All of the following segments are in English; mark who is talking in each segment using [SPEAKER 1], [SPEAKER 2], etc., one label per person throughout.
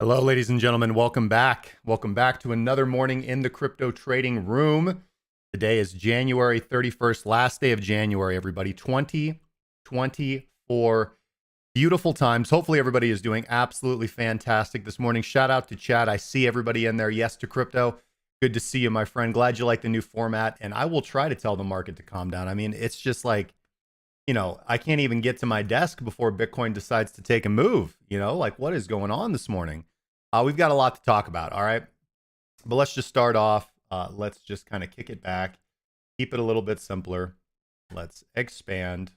[SPEAKER 1] Hello, ladies and gentlemen. Welcome back. Welcome back to another morning in the crypto trading room. Today is January 31st, last day of January, everybody. 2024. Beautiful times. Hopefully everybody is doing absolutely fantastic this morning. Shout out to Chad. I see everybody in there. Yes to crypto. Good to see you, my friend. Glad you like the new format. And I will try to tell the market to calm down. I mean, it's just like, you know, I can't even get to my desk before Bitcoin decides to take a move. You know, like what is going on this morning? We've got a lot to talk about, all right? But let's just start off. Let's just kind of kick it back, keep it a little bit simpler. Let's expand,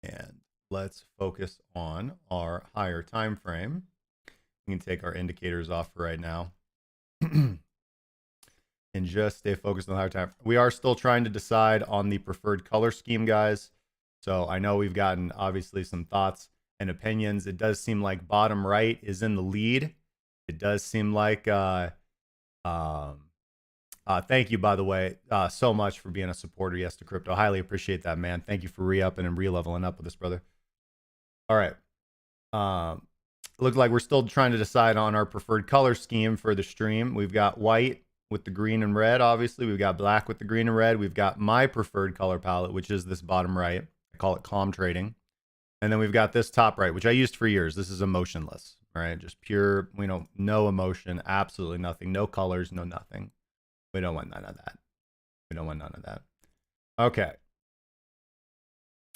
[SPEAKER 1] and let's focus on our higher time frame. We can take our indicators off for right now and just stay focused on the higher time. We are still trying to decide on the preferred color scheme, guys. So I know we've gotten, obviously, some thoughts and opinions. It does seem like bottom right is in the lead. It does seem like, thank you, by the way, so much for being a supporter. Yes to crypto. Highly appreciate that, man. Thank you for re-upping and re-leveling up with us, brother. All right. Looks like we're still trying to decide on our preferred color scheme for the stream. We've got white with the green and red, obviously. We've got black with the green and red. We've got my preferred color palette, which is this bottom right. I call it calm trading. And then we've got this top right, which I used for years. This is emotionless. All right, just pure, you know, no emotion, absolutely nothing, no colors, no nothing. We don't want none of that. We don't want none of that. Okay.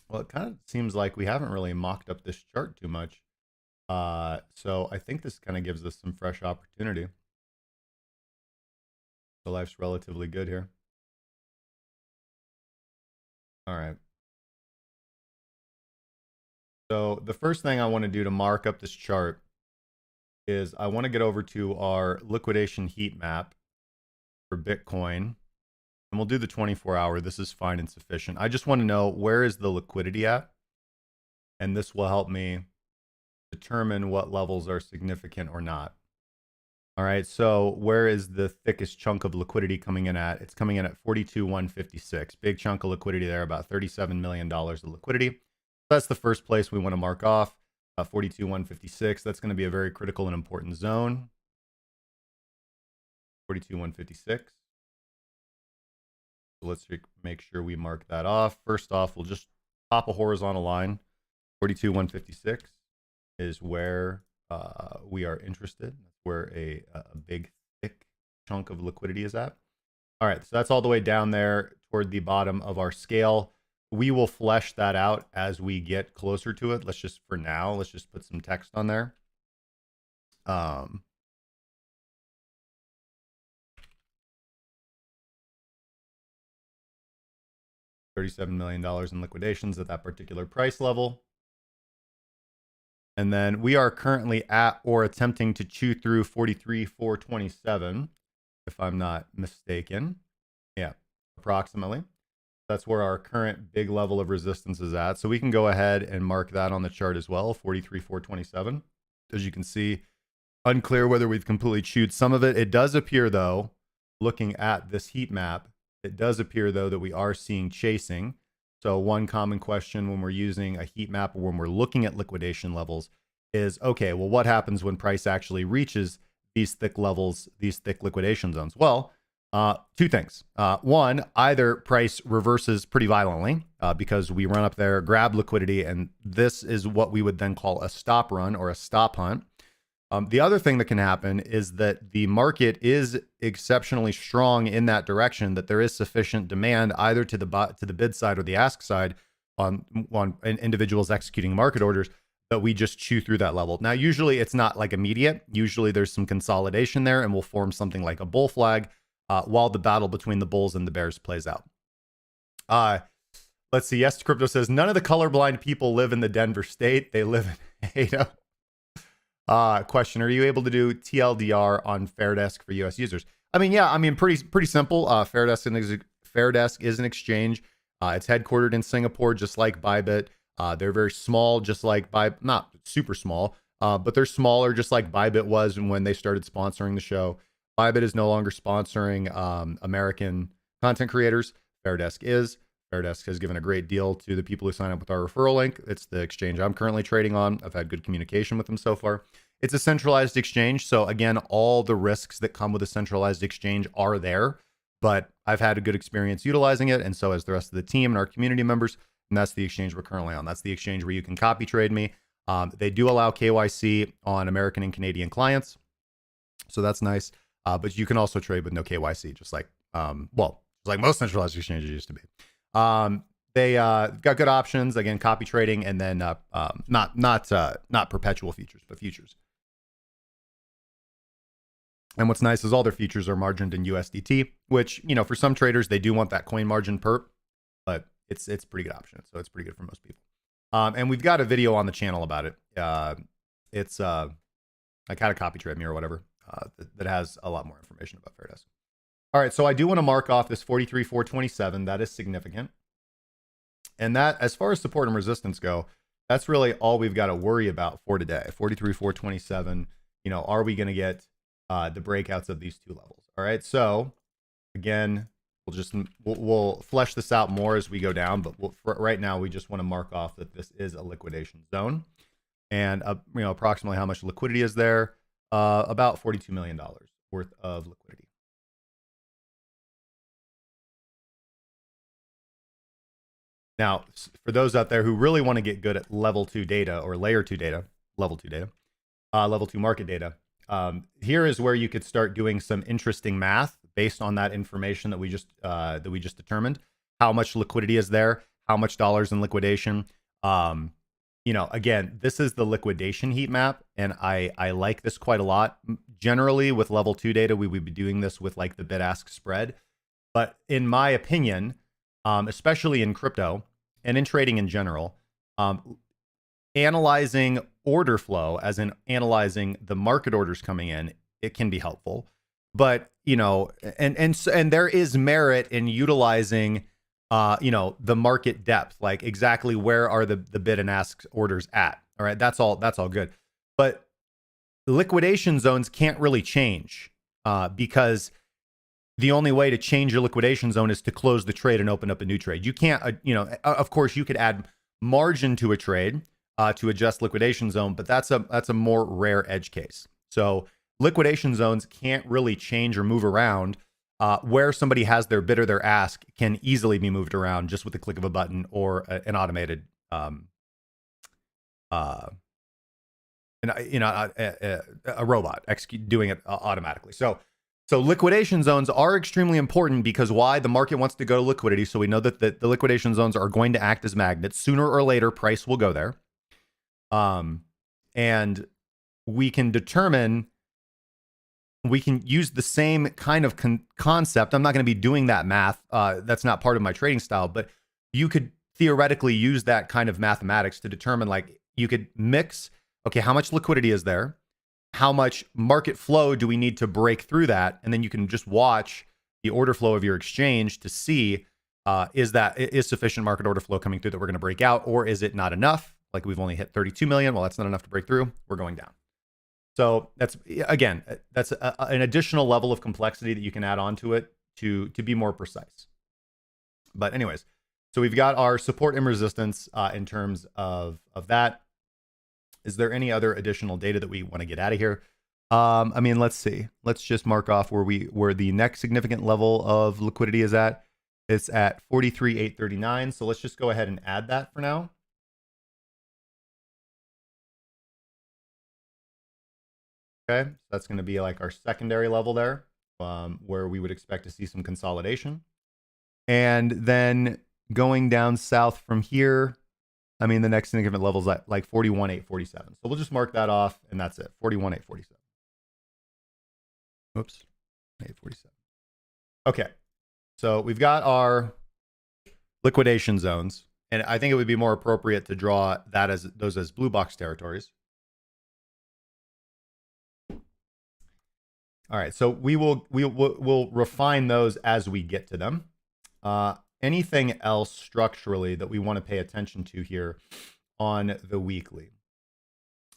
[SPEAKER 1] Well, it kind of seems like we haven't really mocked up this chart too much. So I think this kind of gives us some fresh opportunity. So life's relatively good here. All right. So the first thing I want to do to mark up this chart is I want to get over to our liquidation heat map for Bitcoin, and we'll do the 24-hour. This is fine and sufficient. I just want to know where is the liquidity at, and this will help me determine what levels are significant or not. All right, so where is the thickest chunk of liquidity coming in at? It's coming in at 42,156. Big chunk of liquidity there, about $37 million of liquidity. That's the first place we want to mark off. 42,156. That's going to be a very critical and important zone. 42,156. So let's make sure we mark that off. First off, we'll just pop a horizontal line. 42,156 is where we are interested. That's where a big, thick chunk of liquidity is at. All right, so that's all the way down there toward the bottom of our scale. We will flesh that out as we get closer to it. Let's just, for now, let's just put some text on there. $37 million in liquidations at that particular price level. And then we are currently at or attempting to chew through 43,427, if I'm not mistaken. Yeah, approximately. That's where our current big level of resistance is at. So we can go ahead and mark that on the chart as well, 43,427. As you can see, unclear whether we've completely chewed some of it. It does appear, though, looking at this heat map, it does appear, though, that we are seeing chasing. So one common question when we're using a heat map or when we're looking at liquidation levels is, okay, well, what happens when price actually reaches these thick levels, these thick liquidation zones? Well, two things. One, either price reverses pretty violently because we run up there, grab liquidity, and this is what we would then call a stop run or a stop hunt. The other thing that can happen is that the market is exceptionally strong in that direction, that there is sufficient demand either to the bid side or the ask side on individuals executing market orders, that we just chew through that level. Now, usually it's not like immediate. Usually there's some consolidation there and we'll form something like a bull flag while the battle between the bulls and the bears plays out. Let's see. Yes to Crypto says, none of the colorblind people live in the Denver state. They live in Ada. Question, are you able to do TLDR on Fairdesk for US users? I mean, yeah, I mean, pretty simple. Fairdesk is an exchange. It's headquartered in Singapore, just like ByBit. They're very small, just like not super small, but they're smaller, just like ByBit was when they started sponsoring the show. ByBit is no longer sponsoring American content creators. Fairdesk is. Fairdesk has given a great deal to the people who sign up with our referral link. It's the exchange I'm currently trading on. I've had good communication with them so far. It's a centralized exchange. So again, all the risks that come with a centralized exchange are there, but I've had a good experience utilizing it. And so has the rest of the team and our community members. And that's the exchange we're currently on. That's the exchange where you can copy trade me. They do allow KYC on American and Canadian clients. So that's nice. But you can also trade with no KYC, just like, like most centralized exchanges used to be. They got good options, again, copy trading, and then not perpetual futures, but futures. And what's nice is all their futures are margined in USDT, which, you know, for some traders, they do want that coin margin perp, but it's a pretty good option. So it's pretty good for most people. And we've got a video on the channel about it. It's like how to copy trade me or whatever, that has a lot more information about Fairdesk. All right, so I do want to mark off this 43,427. That is significant. And that, as far as support and resistance go, that's really all we've got to worry about for today. 43,427, you know, are we going to get the breakouts of these two levels? All right, so again, we'll flesh this out more as we go down, but for right now, we just want to mark off that this is a liquidation zone. And, you know, approximately how much liquidity is there? About $42 million worth of liquidity. Now, for those out there who really want to get good at level 2 data or layer 2 data, level 2 market data, here is where you could start doing some interesting math based on that information that we just determined. How much liquidity is there? How much dollars in liquidation? You know, again, this is the liquidation heat map, and I like this quite a lot. Generally, with level 2 data, we would be doing this with like the bid-ask spread. But in my opinion, especially in crypto and in trading in general, analyzing order flow, as in analyzing the market orders coming in, it can be helpful. But, you know, and there is merit in utilizing, you know, the market depth, like exactly where are the bid and ask orders at. All right, that's all good. But liquidation zones can't really change because the only way to change your liquidation zone is to close the trade and open up a new trade. You can't, you know, of course you could add margin to a trade to adjust liquidation zone, but that's a more rare edge case. So liquidation zones can't really change or move around. Where somebody has their bid or their ask can easily be moved around just with the click of a button or an automated, a robot doing it automatically. So liquidation zones are extremely important because why? The market wants to go to liquidity. So we know that the liquidation zones are going to act as magnets. Sooner or later, price will go there. And we can use the same kind of concept. I'm not going to be doing that math. That's not part of my trading style, but you could theoretically use that kind of mathematics to determine, like, you could mix, okay, how much liquidity is there? How much market flow do we need to break through that? And then you can just watch the order flow of your exchange to see is sufficient market order flow coming through that we're going to break out, or is it not enough? Like we've only hit 32 million. Well, that's not enough to break through. We're going down. So that's, again, that's an additional level of complexity that you can add on to it to be more precise. But anyways, so we've got our support and resistance in terms of that. Is there any other additional data that we want to get out of here? I mean, let's see. Let's just mark off where the next significant level of liquidity is at. It's at 43,839. So let's just go ahead and add that for now. Okay, so that's going to be like our secondary level there, where we would expect to see some consolidation. And then going down south from here, I mean, the next significant level is like 41,847. So we'll just mark that off, and that's it, 41,847. Oops, 847. Okay, so we've got our liquidation zones, and I think it would be more appropriate to draw that as those as blue box territories. All right, so we'll refine those as we get to them. Anything else structurally that we want to pay attention to here on the weekly?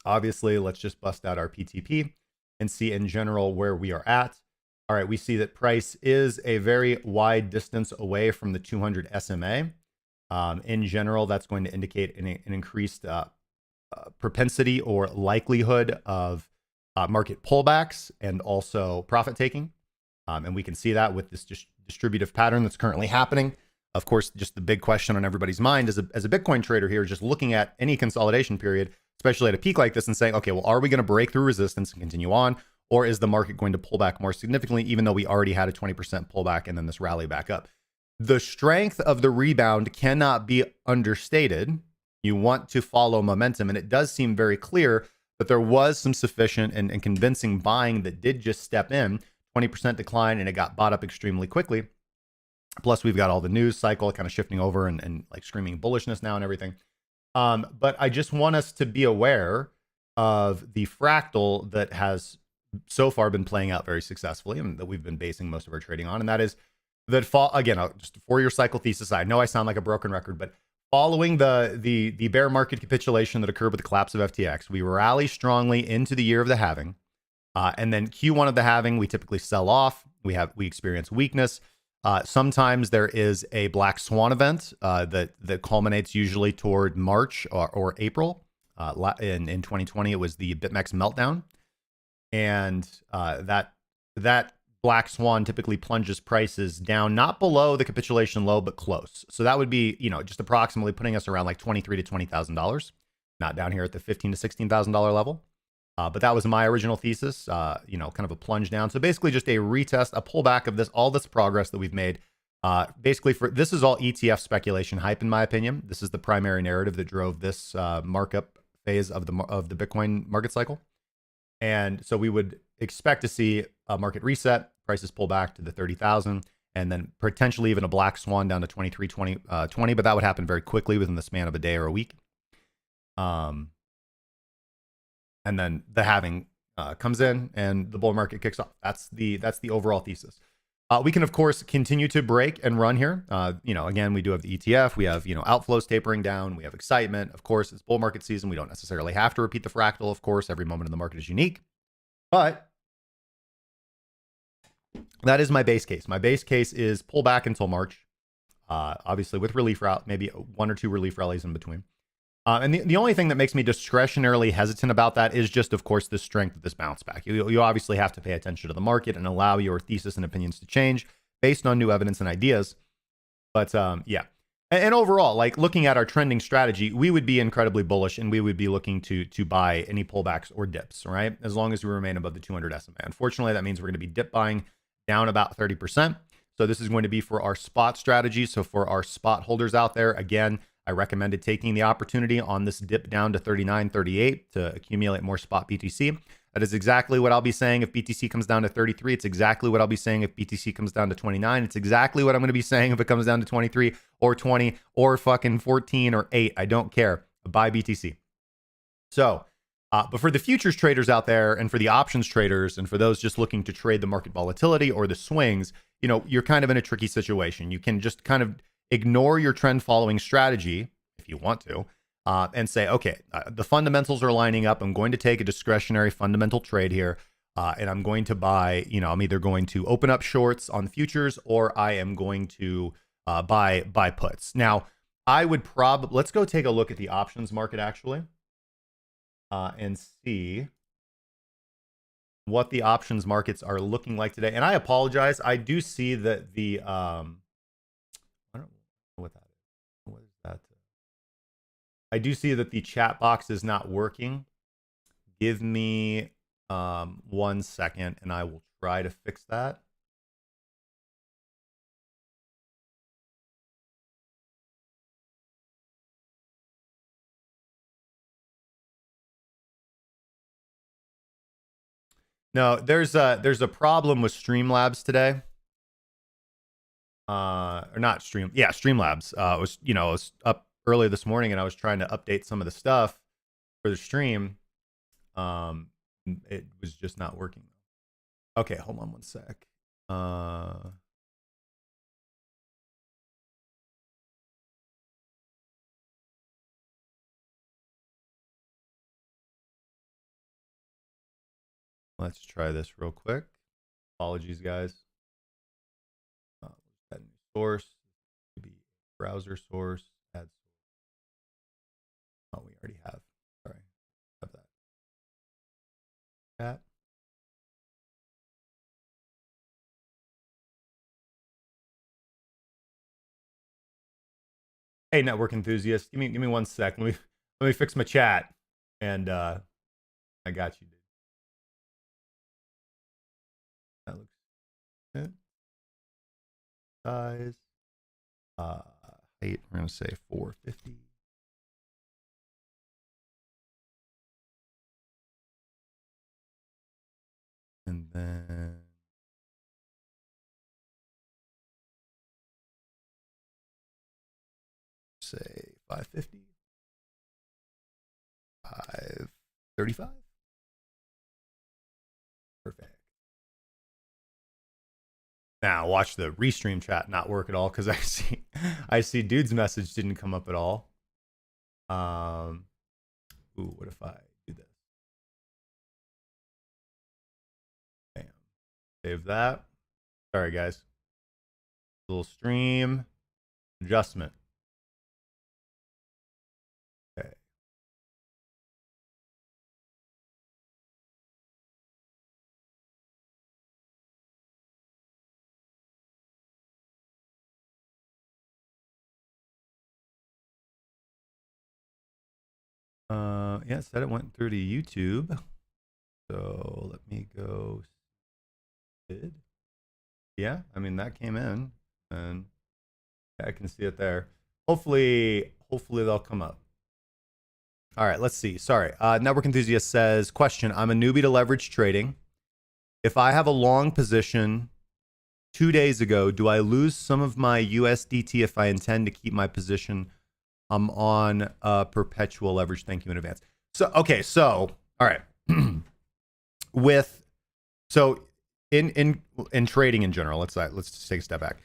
[SPEAKER 1] Obviously, let's just bust out our PTP and see in general where we are at. All right, we see that price is a very wide distance away from the 200 SMA. In general, that's going to indicate an increased propensity or likelihood of market pullbacks and also profit taking. And we can see that with this distributive pattern that's currently happening. Of course, just the big question on everybody's mind as a Bitcoin trader here, just looking at any consolidation period, especially at a peak like this, and saying, okay, well, are we going to break through resistance and continue on? Or is the market going to pull back more significantly, even though we already had a 20% pullback and then this rally back up? The strength of the rebound cannot be understated. You want to follow momentum. And it does seem very clear that there was some sufficient and convincing buying that did just step in, 20% decline, and it got bought up extremely quickly. Plus, we've got all the news cycle kind of shifting over and like screaming bullishness now and everything. But I just want us to be aware of the fractal that has so far been playing out very successfully and that we've been basing most of our trading on. And that is that, again, just a 4-year cycle thesis. I know I sound like a broken record, but following the bear market capitulation that occurred with the collapse of FTX, we rally strongly into the year of the halving. And then Q1 of the halving, we typically sell off. We experience weakness. Sometimes there is a black swan event that culminates usually toward March or April. In 2020, it was the BitMEX meltdown. And that black swan typically plunges prices down, not below the capitulation low, but close. So that would be, just approximately putting us around like $23,000 to $20,000, not down here at the $15,000 to $16,000 level. But that was my original thesis, kind of a plunge down. So basically just a retest, a pullback of all this progress that we've made. Basically this is all ETF speculation hype, in my opinion. This is the primary narrative that drove this markup phase of the Bitcoin market cycle. And so we would expect to see a market reset, prices pull back to the 30,000, and then potentially even a black swan down to 2320, but that would happen very quickly within the span of a day or a week. And then the halving comes in and the bull market kicks off. That's the overall thesis. We can, of course, continue to break and run here. Again, we do have the ETF. We have, outflows tapering down. We have excitement. Of course, it's bull market season. We don't necessarily have to repeat the fractal. Of course, every moment in the market is unique. But that is my base case. My base case is pull back until March, obviously with relief route, maybe 1 or 2 relief rallies in between. And the only thing that makes me discretionarily hesitant about that is just, of course, the strength of this bounce back. You obviously have to pay attention to the market and allow your thesis and opinions to change based on new evidence and ideas. But yeah. And overall, like looking at our trending strategy, we would be incredibly bullish and we would be looking to buy any pullbacks or dips, right? As long as we remain above the 200 SMA. Unfortunately, that means we're going to be dip buying down about 30%. So this is going to be for our spot strategy. So for our spot holders out there, again, I recommended taking the opportunity on this dip down to 39, 38 to accumulate more spot BTC. That is exactly what I'll be saying if BTC comes down to 33. It's exactly what I'll be saying if BTC comes down to 29. It's exactly what I'm going to be saying if it comes down to 23 or 20 or fucking 14 or 8. I don't care. Buy BTC. So, but for the futures traders out there and for the options traders and for those just looking to trade the market volatility or the swings, you're kind of in a tricky situation. You can just kind of ignore your trend following strategy if you want to, and say, okay, the fundamentals are lining up. I'm going to take a discretionary fundamental trade here. And I'm going to buy, I'm either going to open up shorts on futures or I am going to buy puts. Now, I would probably, let's go take a look at the options market actually and see what the options markets are looking like today. And I apologize. I do see that the, I don't know what that is. What is that? I do see that the chat box is not working. Give me 1 second and I will try to fix that. No, there's a problem with Streamlabs today. Or not Streamlabs. I was up early this morning and I was trying to update some of the stuff for the stream. It was just not working. Okay, hold on 1 sec. Let's try this real quick. Apologies, guys. Add new source. Could be browser source. Add source. Oh, we already have. Sorry, have that. Chat. Hey, network enthusiast, give me 1 sec. Let me fix my chat, and I got you, dude. That looks good. Size. Height. We're gonna say 450. And then say 550. 535. Perfect. Now watch the restream chat not work at all because I see dude's message didn't come up at all. Ooh, what if I do this? Bam. Save that. Sorry guys. Little stream adjustment. Okay. Yeah, it said it went through to YouTube. So let me go. Did? Yeah, I mean that came in, and I can see it there. Hopefully they'll come up. All right, let's see. Sorry. Network Enthusiast says, question, I'm a newbie to leverage trading. If I have a long position 2 days ago, do I lose some of my USDT if I intend to keep my position? I'm on perpetual leverage. Thank you in advance. So, okay. So, all right. In trading in general, let's just take a step back.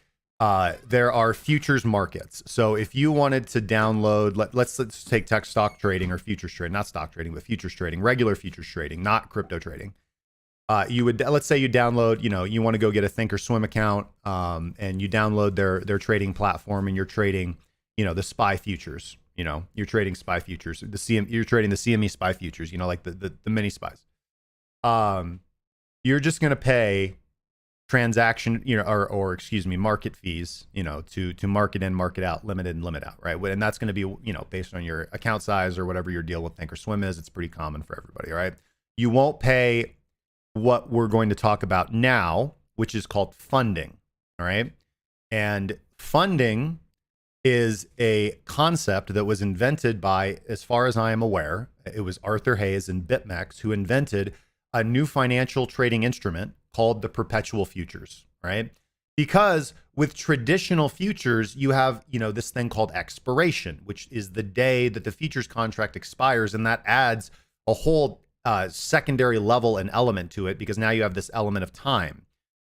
[SPEAKER 1] There are futures markets. So if you wanted to download, let's take tech stock trading or futures trading, not stock trading, but futures trading, regular futures trading, not crypto trading. You would, let's say you download, you want to go get a Thinkorswim account, and you download their trading platform and you're trading, the SPY futures, you're trading SPY futures, you're trading the CME SPY futures, like the mini SPYs. You're just going to pay transaction, or excuse me, market fees, to market in, market out, limit in, limit out, right? And that's going to be, based on your account size or whatever your deal with Thinkorswim is. It's pretty common for everybody, right? You won't pay what we're going to talk about now, which is called funding, all right? And funding is a concept that was invented by, as far as I am aware, it was Arthur Hayes and BitMEX who invented a new financial trading instrument called the perpetual futures, right? Because with traditional futures, you have, this thing called expiration, which is the day that the futures contract expires. And that adds a whole secondary level and element to it because now you have this element of time.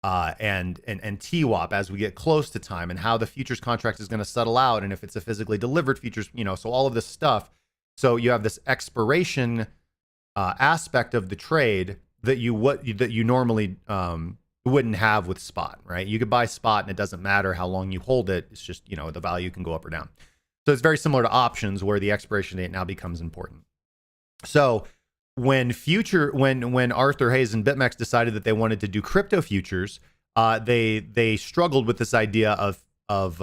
[SPEAKER 1] and TWAP as we get close to time, and how the futures contract is going to settle out, and if it's a physically delivered futures, so all of this stuff. So you have this expiration aspect of the trade that you normally wouldn't have with spot, right? You could buy spot and it doesn't matter how long you hold it. It's just, the value can go up or down. So it's very similar to options where the expiration date now becomes important. So when Arthur Hayes and BitMEX decided that they wanted to do crypto futures, they struggled with this idea of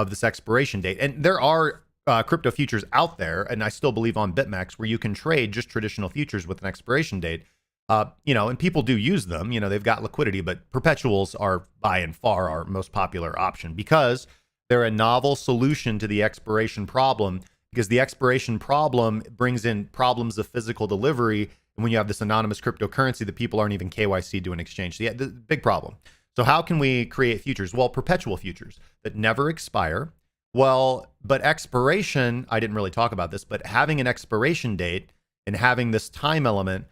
[SPEAKER 1] this expiration date. And there are crypto futures out there, and I still believe on BitMEX, where you can trade just traditional futures with an expiration date. And people do use them. They've got liquidity, but perpetuals are by and far our most popular option because they're a novel solution to the expiration problem. Because the expiration problem brings in problems of physical delivery, and when you have this anonymous cryptocurrency that people aren't even KYC to an exchange, so yeah, the big problem. So how can we create futures? Well, perpetual futures that never expire. Well, but expiration, I didn't really talk about this, but having an expiration date and having this time element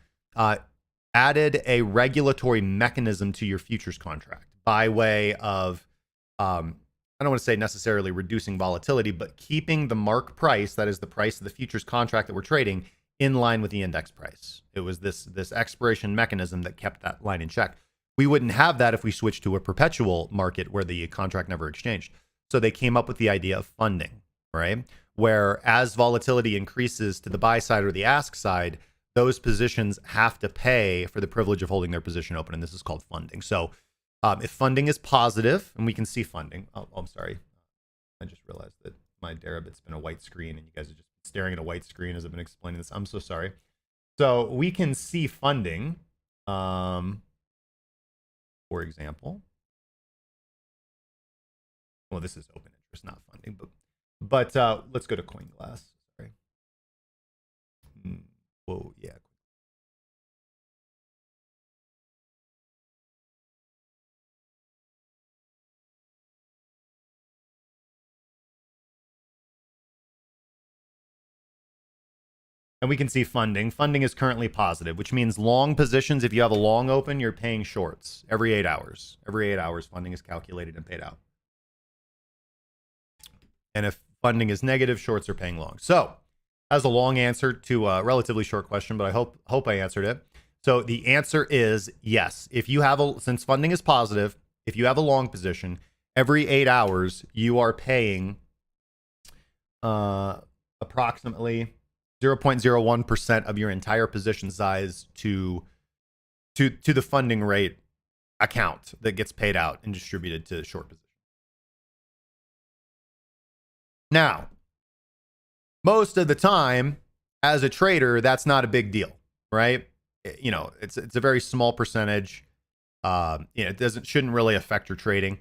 [SPEAKER 1] added a regulatory mechanism to your futures contract by way of, I don't want to say necessarily reducing volatility, but keeping the mark price, that is the price of the futures contract that we're trading, in line with the index price. It was this expiration mechanism that kept that line in check. We wouldn't have that if we switched to a perpetual market where the contract never exchanged. So they came up with the idea of funding, right? Where as volatility increases to the buy side or the ask side, those positions have to pay for the privilege of holding their position open, and this is called funding. So if funding is positive, and we can see funding. Oh, I'm sorry. I just realized that my Deribit's been a white screen, and you guys are just staring at a white screen as I've been explaining this. I'm so sorry. So we can see funding, for example. Well, this is open interest, not funding, but let's go to CoinGlass. Sorry. Whoa, yeah. And we can see funding. Funding is currently positive, which means long positions, if you have a long open, you're paying shorts every 8 hours. Every 8 hours, funding is calculated and paid out. And if funding is negative, shorts are paying long. So, as a long answer to a relatively short question, but I hope I answered it. So the answer is yes. If you have since funding is positive, if you have a long position, every 8 hours you are paying approximately 0.01% of your entire position size to the funding rate account that gets paid out and distributed to short position. Now, most of the time, as a trader, that's not a big deal, right? It's a very small percentage. It shouldn't really affect your trading.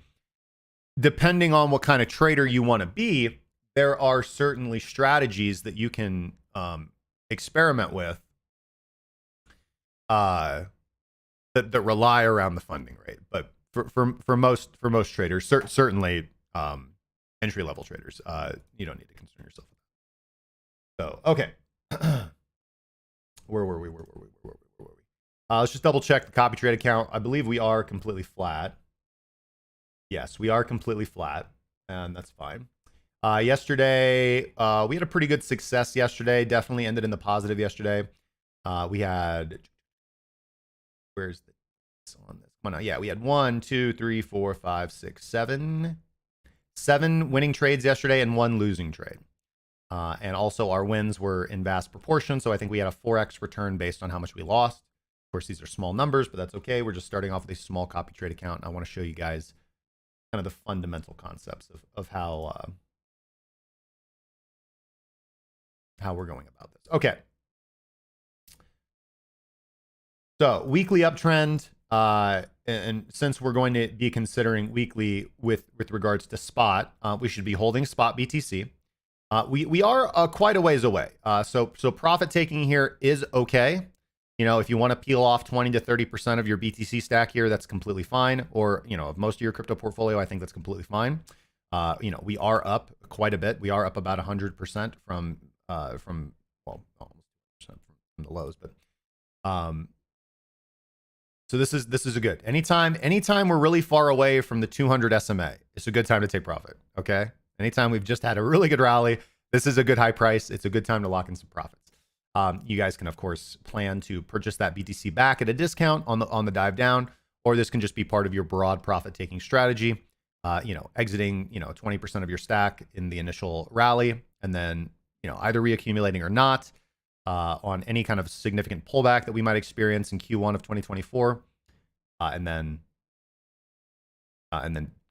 [SPEAKER 1] Depending on what kind of trader you want to be, there are certainly strategies that you can experiment with that rely around the funding rate. But for most traders, certainly entry level traders, you don't need to concern yourself with that. So okay, where were we? Let's just double check the copy trade account. I believe we are completely flat. Yes, we are completely flat, and that's fine. Yesterday, we had a pretty good success yesterday. Definitely ended in the positive yesterday. We had, where's the on this? Come on now. Yeah, we had 1, 2, 3, 4, 5, 6, 7 winning trades yesterday and 1 losing trade. And also our wins were in vast proportion. So I think we had a 4x return based on how much we lost. Of course, these are small numbers, but that's okay. We're just starting off with a small copy trade account. And I want to show you guys kind of the fundamental concepts of how we're going about this. Okay. So weekly uptrend, and since we're going to be considering weekly with regards to spot, we should be holding spot BTC. We are quite a ways away. So profit taking here is okay. If you want to peel off 20 to 30% of your BTC stack here, that's completely fine. Or, of most of your crypto portfolio, I think that's completely fine. We are up quite a bit. We are up about 100% from almost 100% from the lows. But So this is a good. Anytime we're really far away from the 200 SMA, it's a good time to take profit. Okay. Anytime we've just had a really good rally, this is a good high price. It's a good time to lock in some profits. You guys can of course plan to purchase that BTC back at a discount on the dive down, or this can just be part of your broad profit taking strategy. Exiting 20% of your stack in the initial rally, and then either reaccumulating or not on any kind of significant pullback that we might experience in Q1 of 2024, and then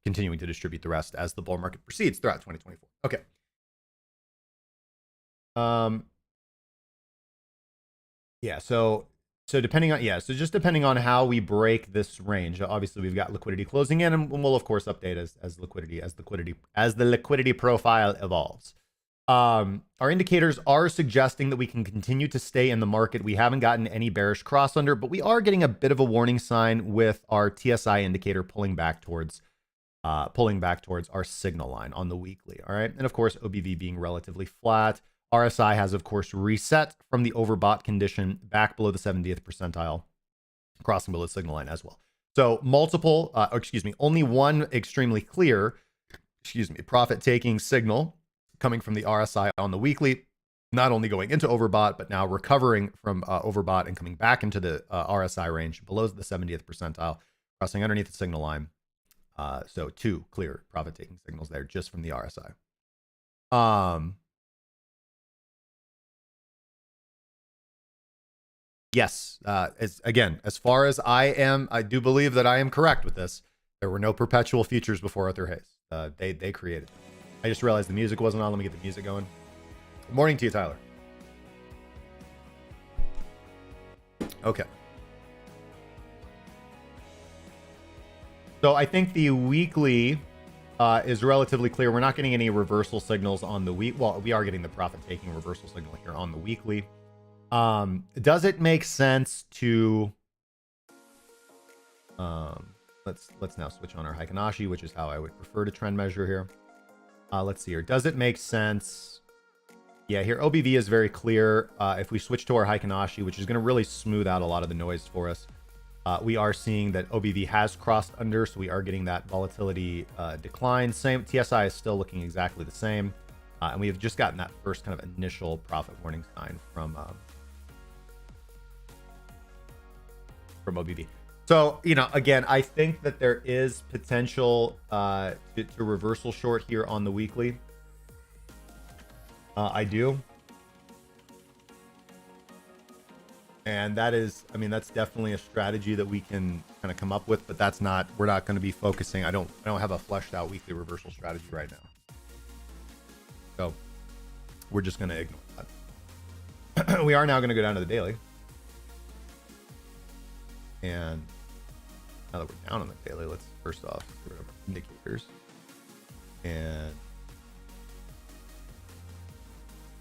[SPEAKER 1] continuing to distribute the rest as the bull market proceeds throughout 2024. Okay. Yeah. So depending on just depending on how we break this range. Obviously, we've got liquidity closing in, and we'll of course update as the liquidity profile evolves. Our indicators are suggesting that we can continue to stay in the market. We haven't gotten any bearish cross under, but we are getting a bit of a warning sign with our TSI indicator pulling back towards our signal line on the weekly. All right. And of course, OBV being relatively flat. RSI has, of course, reset from the overbought condition back below the 70th percentile, crossing below the signal line as well. So only one extremely clear, profit-taking signal coming from the RSI on the weekly, not only going into overbought, but now recovering from overbought and coming back into the RSI range below the 70th percentile, crossing underneath the signal line. So two clear profit-taking signals there just from the RSI. Yes, as far as I do believe that I am correct with this. There were no perpetual futures before Arthur Hayes. They created it. I just realized the music wasn't on. Let me get the music going. Good morning to you, Tyler. Okay. So I think the weekly is relatively clear. We're not getting any reversal signals on the week. Well, we are getting the profit-taking reversal signal here on the weekly. Does it make sense to let's now switch on our Heikinashi, which is how I would prefer to trend measure here. Let's see here. Does it make sense? Yeah, here OBV is very clear. If we switch to our Heikinashi, which is going to really smooth out a lot of the noise for us, we are seeing that OBV has crossed under, so we are getting that volatility decline. Same TSI is still looking exactly the same, and we have just gotten that first kind of initial profit warning sign from OBV. So, again, I think that there is potential to reversal short here on the weekly. I do. And that's definitely a strategy that we can kind of come up with, but we're not going to be focusing. I don't have a fleshed out weekly reversal strategy right now. So we're just going to ignore that. We are now going to go down to the daily. And now that we're down on the daily, let's first off get rid of our indicators. And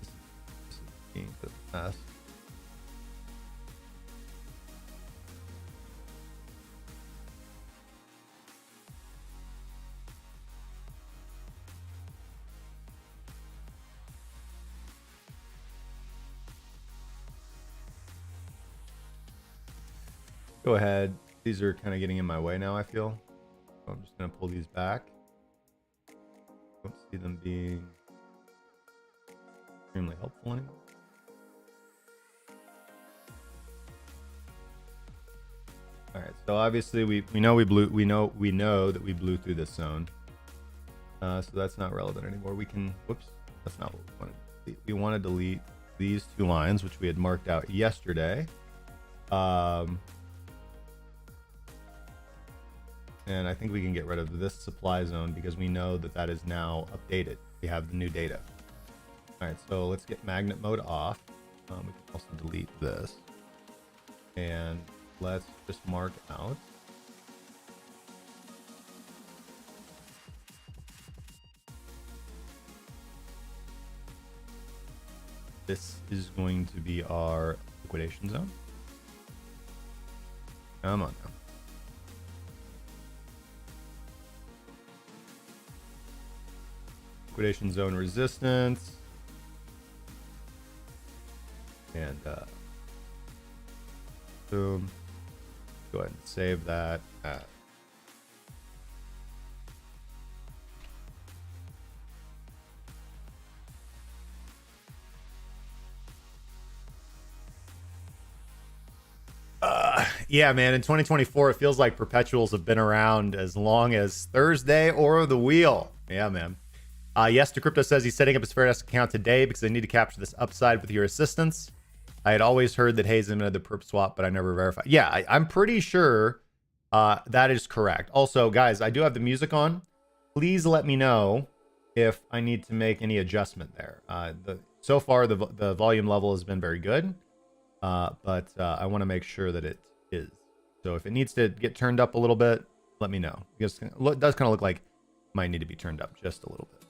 [SPEAKER 1] this is being the mess. Go ahead. These are kind of getting in my way now, I feel. So I'm just going to pull these back. Don't see them being extremely helpful anymore. All right, so obviously we know that we blew through this zone. So that's not relevant anymore. That's not what we wanted to delete. We want to delete these two lines, which we had marked out yesterday. And I think we can get rid of this supply zone because we know that is now updated. We have the new data. All right, so let's get magnet mode off. We can also delete this. And let's just mark out. This is going to be our liquidation zone. Come on now. Liquidation zone resistance. And boom. Go ahead and save that. Yeah, man. In 2024, it feels like perpetuals have been around as long as Thursday or the wheel. Yeah, man. Yes to Crypto says he's setting up his Fairdesk account today because they need to capture this upside with your assistance. I had always heard that Hayes invented the perp swap, but I never verified. Yeah, I'm pretty sure that is correct. Also, guys, I do have the music on. Please let me know if I need to make any adjustment there. So far, the volume level has been very good, but I want to make sure that it is. So if it needs to get turned up a little bit, let me know. Because it does kind of look like it might need to be turned up just a little bit.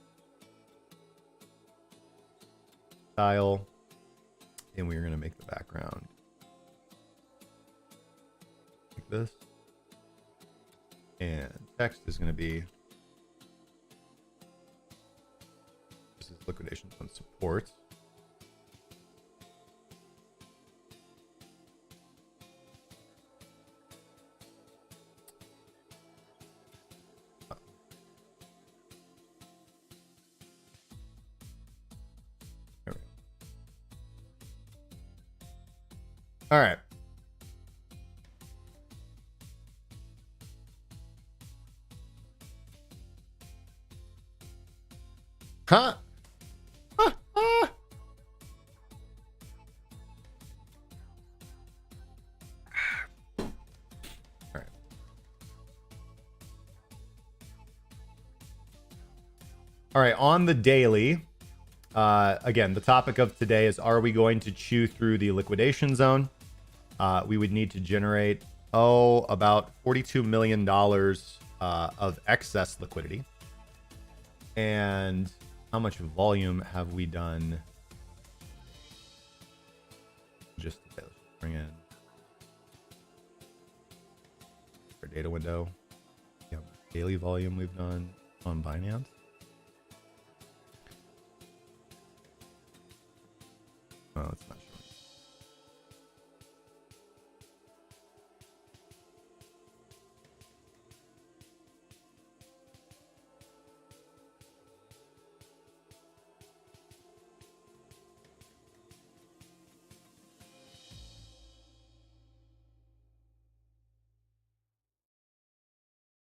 [SPEAKER 1] Style, and we're going to make the background like this. And text is going to be, this is liquidation fund support. There we go. All right. Huh? All right, on the daily, again, the topic of today is, are we going to chew through the liquidation zone? We would need to generate, about $42 million of excess liquidity. And how much volume have we done? Just let's bring in our data window. Yeah, daily volume we've done on Binance. Oh, it's not showing.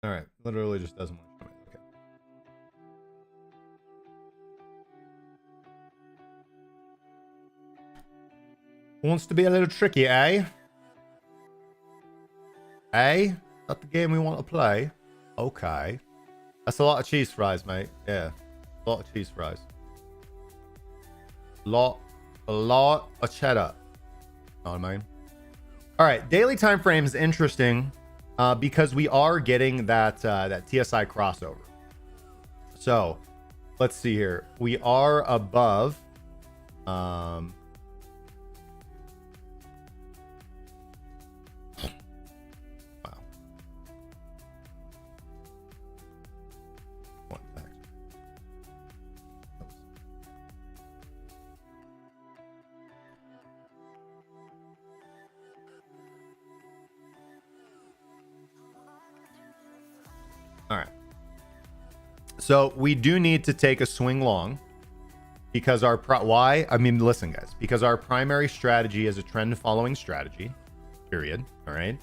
[SPEAKER 1] All right, literally just doesn't want to show me. Okay. Wants to be a little tricky, eh? Eh? Not the game we want to play. Okay. That's a lot of cheese fries, mate. Yeah. A lot of cheese fries. A lot of cheddar. Know what I mean? All right. Daily time frame is interesting because we are getting that TSI crossover. So let's see here. We are above. All right. So we do need to take a swing long because why? I mean, listen, guys, because our primary strategy is a trend following strategy, period. All right.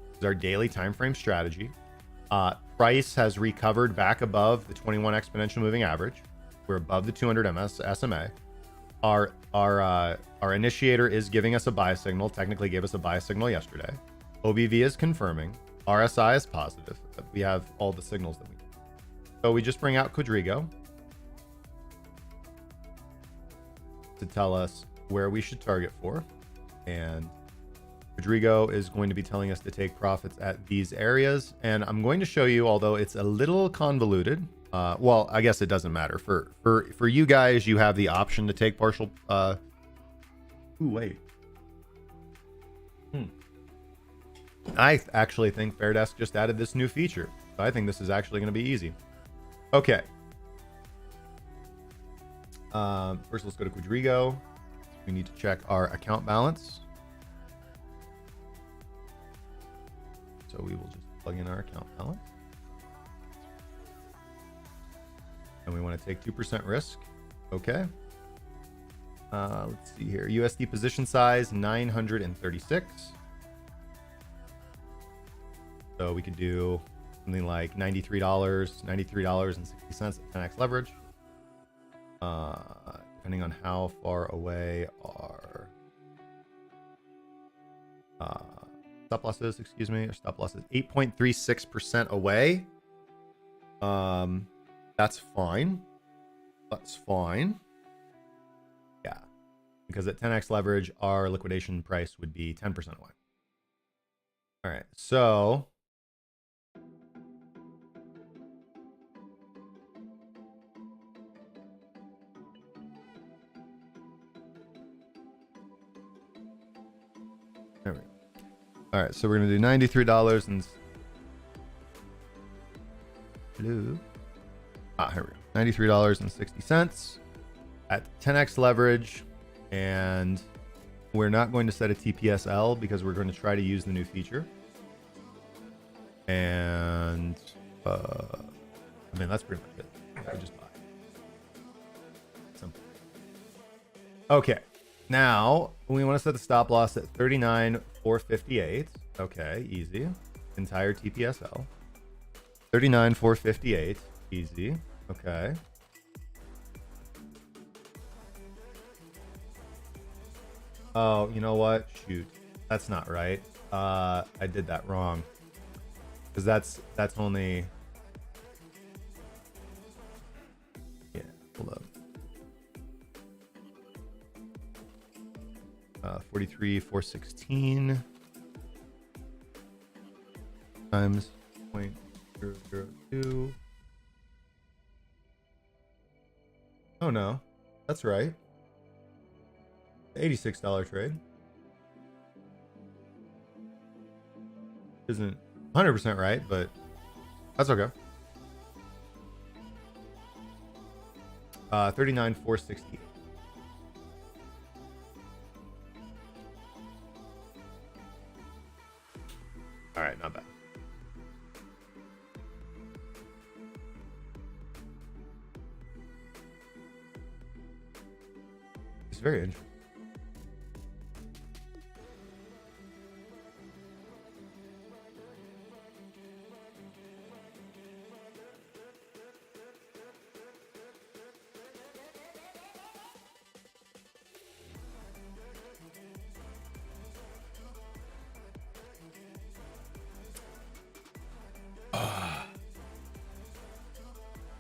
[SPEAKER 1] This is our daily time frame strategy. Price has recovered back above the 21 exponential moving average. We're above the 200 SMA. Our initiator is giving us a buy signal. Technically gave us a buy signal yesterday. OBV is confirming. RSI is positive. We have all the signals that we need. So we just bring out Quadrigo to tell us where we should target for. And Quadrigo is going to be telling us to take profits at these areas. And I'm going to show you, although it's a little convoluted. Well, I guess it doesn't matter. For you guys, you have the option to take partial. Ooh, wait. I actually think Fairdesk just added this new feature. So I think this is actually going to be easy. Okay. First, let's go to Quadrigo. We need to check our account balance. So we will just plug in our account balance. And we want to take 2% risk. Okay. Let's see here. USD position size 936. So we could do something like $93.60 at 10x leverage. Depending on how far away our stop loss is, excuse me, our stop loss is 8.36% away. That's fine. That's fine. Yeah. Because at 10x leverage, our liquidation price would be 10% away. All right. So there we go. All right. So we're going to do $93 and hello. Here we go. $93.60 at 10x leverage. And we're not going to set a TPSL because we're going to try to use the new feature. And I mean, that's pretty much it. Yeah, we just buy. Simple. Okay. Now we want to set the stop loss at 39,458. Okay, easy. Entire TPSL. 39,458. Easy. Okay. Oh, you know what? Shoot. That's not right. I did that wrong. Because that's only... Yeah, hold up. 43,416 times 0.002. Oh no, that's right. $86 trade. Isn't 100% right, but that's okay. 39,460. All right, not bad. It's very interesting.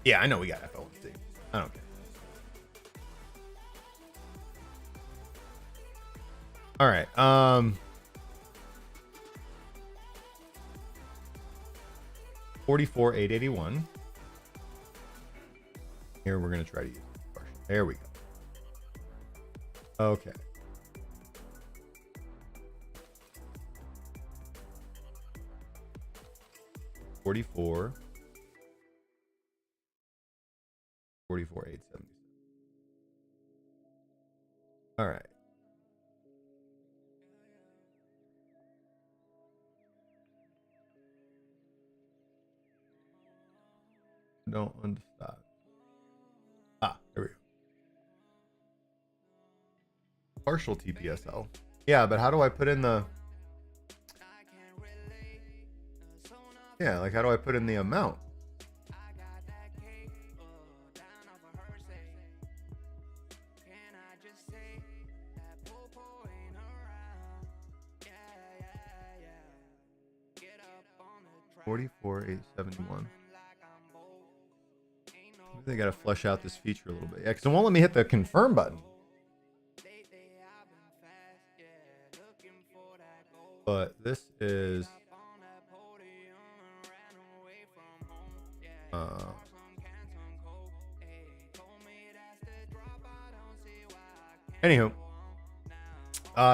[SPEAKER 1] Yeah, I know we got FOMC. I don't care. All right. 44,881. Here we're gonna try to use it. There we go. Okay. $44,870. All right. Don't understand. There we go. Partial TPSL. Yeah, but how do I put in the... Yeah, like how do I put in the amount? $44,871. They got to flesh out this feature a little bit. Yeah, because it won't let me hit the confirm button. But this is... Anywho,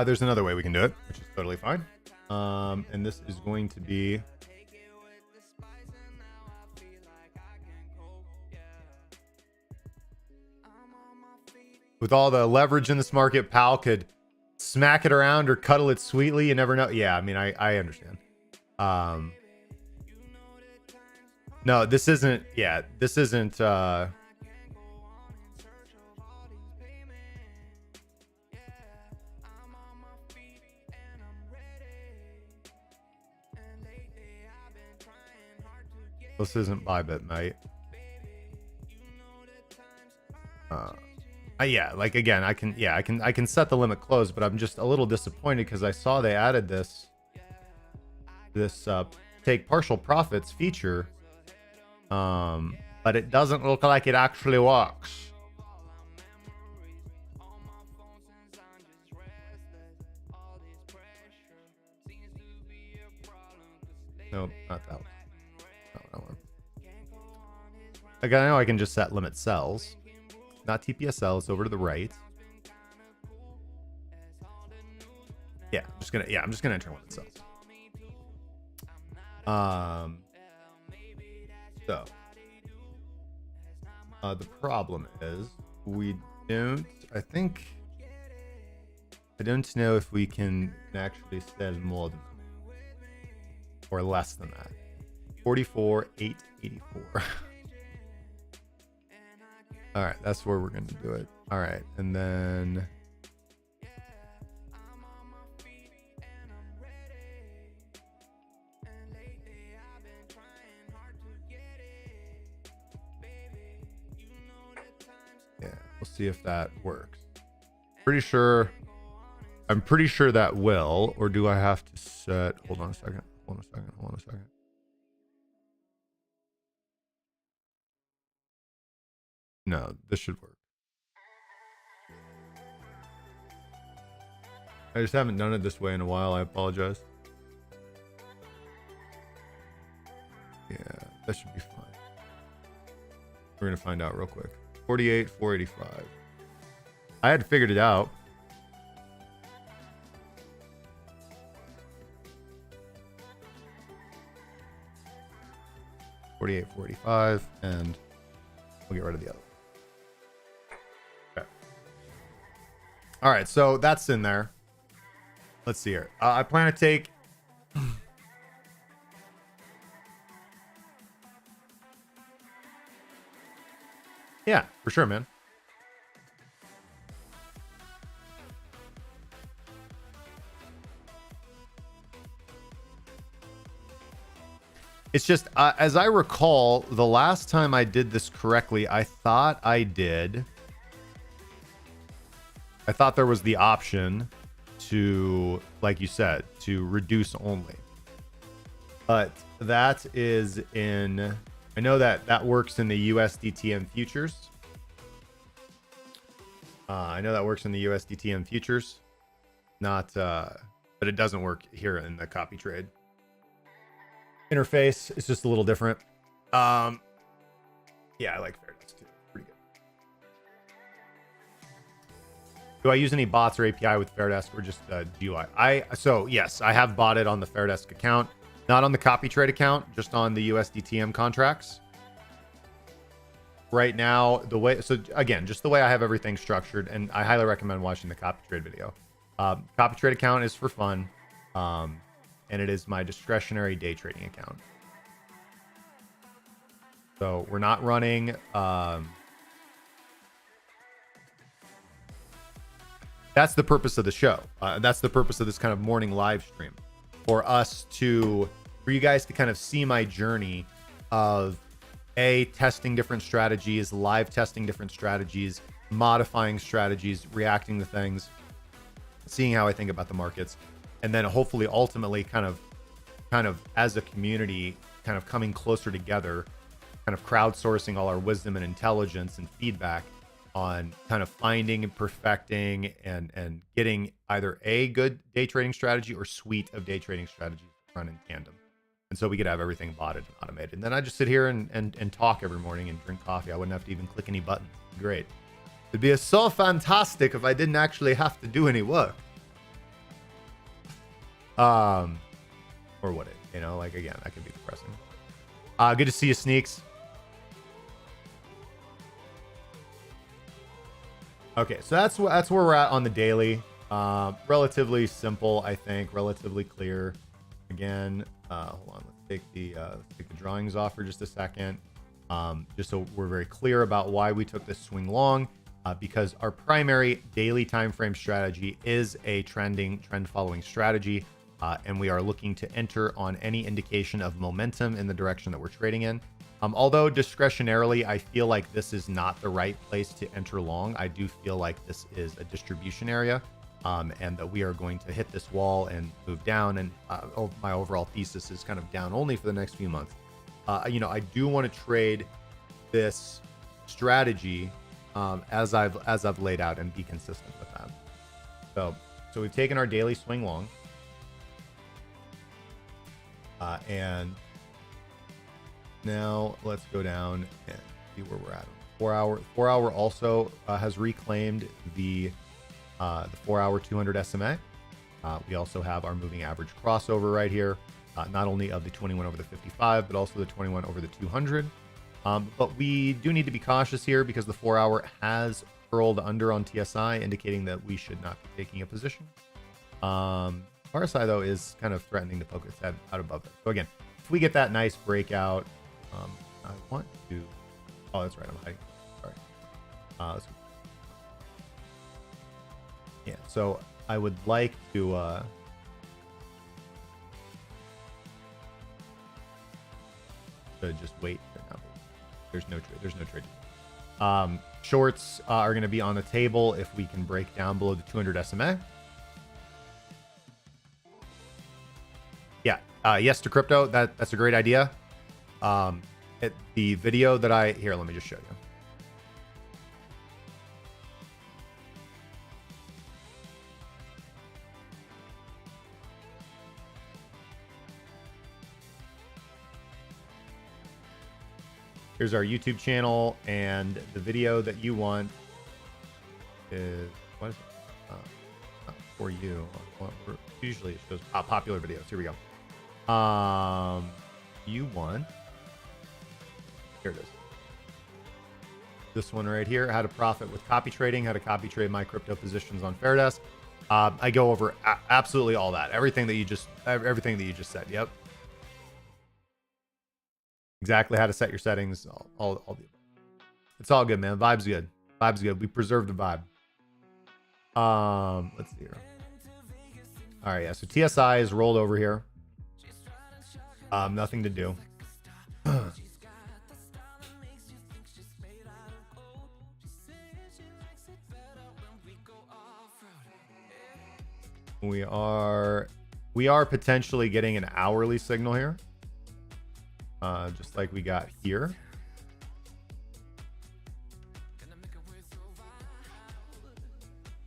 [SPEAKER 1] there's another way we can do it, which is totally fine. And this is going to be... With all the leverage in this market, Powell could smack it around or cuddle it sweetly. You never know. Yeah, I mean, I understand. No, this isn't. Yeah, this isn't. This isn't ByBit, mate. Yeah, like again, I can set the limit closed, but I'm just a little disappointed because I saw they added this take partial profits feature, but it doesn't look like it actually works. Nope, not that one. Not that one. Like, I know I can just set limit cells, not TPSL. It's over to the right. Yeah, I'm just gonna enter limit cells. So the problem is we don't. I don't know if we can actually sell more than that or less than that. 44,884. All right, that's where we're gonna do it. All right, and then yeah, we'll see if that works. I'm pretty sure that will, or do I have to set? Hold on a second. No, this should work. I just haven't done it this way in a while. I apologize. Yeah, that should be fine. We're gonna find out real quick. 48,485. I had figured it out. $48.45, and we'll get rid of the other. Okay. All right, so that's in there. Let's see here. I plan to take. Yeah, for sure, man. It's just, as I recall, the last time I did this correctly, I thought there was the option to, like you said, to reduce only. But that is in, I know that works in the USDTM futures. I know that works in the USDTM futures. But it doesn't work here in the copy trade interface. It's just a little different. Yeah, I like Fairdesk too. Pretty good. Do I use any bots or API with Fairdesk or just GUI? So yes, I have bought it on the Fairdesk account, not on the copy trade account, just on the USDTM contracts. Right now, just the way I have everything structured, and I highly recommend watching the copy trade video. Copy trade account is for fun. And it is my discretionary day trading account. So we're not running. That's the purpose of the show. That's the purpose of this kind of morning live stream, for you guys to kind of see my journey of testing different strategies, live testing different strategies, modifying strategies, reacting to things, seeing how I think about the markets. And then hopefully ultimately kind of as a community, kind of coming closer together, kind of crowdsourcing all our wisdom and intelligence and feedback on kind of finding and perfecting and getting either a good day trading strategy or suite of day trading strategies run in tandem. And so we could have everything botted and automated. And then I just sit here and talk every morning and drink coffee. I wouldn't have to even click any buttons. Great. It'd be so fantastic if I didn't actually have to do any work. Or would it? Like, again, that could be depressing. Good to see you, Sneaks. Okay, so that's where we're at on the daily. Relatively simple, I think. Relatively clear. Again, hold on, let's take the drawings off for just a second. Just so we're very clear about why we took this swing long, because our primary daily time frame strategy is a trend following strategy, and we are looking to enter on any indication of momentum in the direction that we're trading in. Although discretionarily, I feel like this is not the right place to enter long. I do feel like this is a distribution area, and that we are going to hit this wall and move down. And my overall thesis is kind of down only for the next few months. I do want to trade this strategy as I've laid out and be consistent with that. So we've taken our daily swing long, and now let's go down and see where we're at. 4 hour also has reclaimed the 4 hour 200 SMA. We also have our moving average crossover right here, not only of the 21 over the 55, but also the 21 over the 200. But we do need to be cautious here because the 4 hour has curled under on TSI, indicating that we should not be taking a position. RSI though is kind of threatening to poke its head out above it. So again, if we get that nice breakout, I want to. Oh, that's right. I'm hiding. Sorry. Yeah. So I would like to. To just wait. No, there's no trade. There's no trade. Shorts are going to be on the table if we can break down below the 200 SMA. Yeah. Yes to crypto. That's a great idea. The video that let me just show you. Here's our YouTube channel, and the video that you want is, what is it? Not for you. Usually it shows popular videos. Here we go. You want, here it is. This one right here, how to profit with copy trading, how to copy trade my crypto positions on Fairdesk. I go over absolutely all that, everything that you just said. Yep. Exactly how to set your settings. It's all good, man. Vibe's good. Vibe's good. We preserved the vibe. Let's see here. All right, yeah. So TSI is rolled over here. Nothing to do. We are potentially getting an hourly signal here. Just like we got here.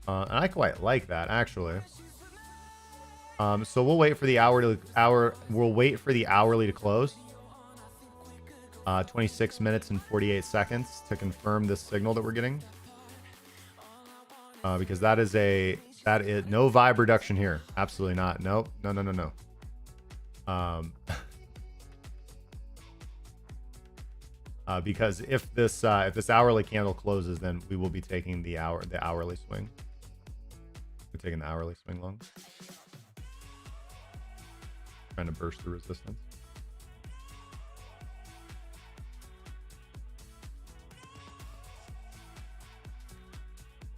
[SPEAKER 1] And I quite like that, actually. So we'll wait for the we'll wait for the hourly to close. 26 minutes and 48 seconds to confirm this signal that we're getting. Because that is no vibe reduction here. Absolutely not. Nope. No. Because if this hourly candle closes, then we will be taking the hourly swing. We're taking the hourly swing long. Trying to burst the resistance.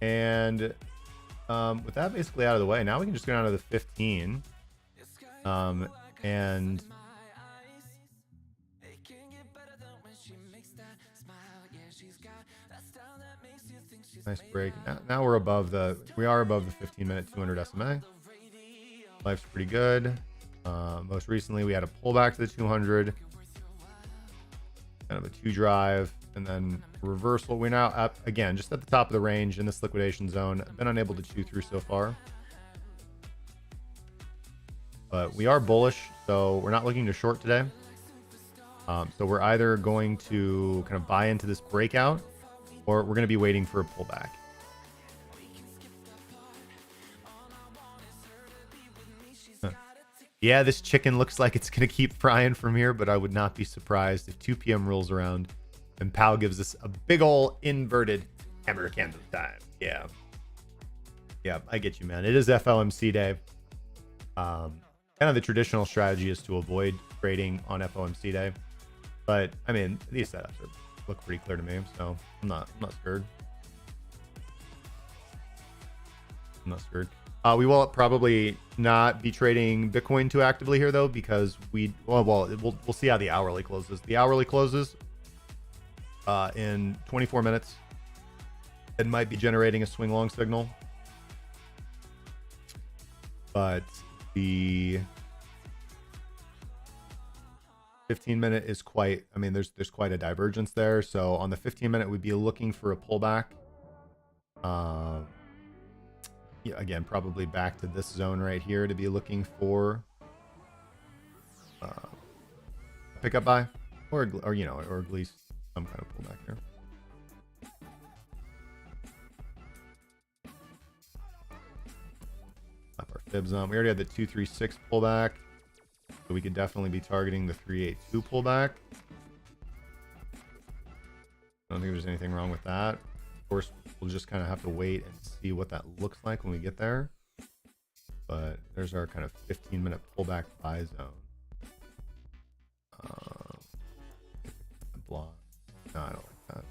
[SPEAKER 1] And with that basically out of the way, now we can just go down to the 15. And nice break. Now we're above the 15-minute 200 SMA. Life's pretty good. Most recently we had a pullback to the 200, kind of a 2 drive, and then reversal. We're now up again, just at the top of the range in this liquidation zone. Been unable to chew through so far, but we are bullish, so we're not looking to short today. So we're either going to kind of buy into this breakout, or we're going to be waiting for a pullback. Yeah, this chicken looks like it's going to keep frying from here, but I would not be surprised if 2 p.m. rolls around and Powell gives us a big ol' inverted hammer candle time. Yeah, I get you, man. It is FOMC day. Kind of the traditional strategy is to avoid trading on FOMC day. But I mean, these setups look pretty clear to me, so I'm not scared. I'm not scared. We will probably not be trading Bitcoin too actively here though, because we'll see how the hourly closes. The hourly closes in 24 minutes. It might be generating a swing long signal, but the 15-minute is quite, I mean, there's quite a divergence there. So on the 15-minute, we'd be looking for a pullback. Yeah, again, probably back to this zone right here to be looking for pickup buy, or you know, or at least some kind of pullback here. Up our fibs on. We already had the 236 pullback, so we could definitely be targeting the 382 pullback. I don't think there's anything wrong with that. Of course, we'll just kind of have to wait and see what that looks like when we get there. But there's our kind of 15-minute pullback buy zone. Block. No, I don't like that.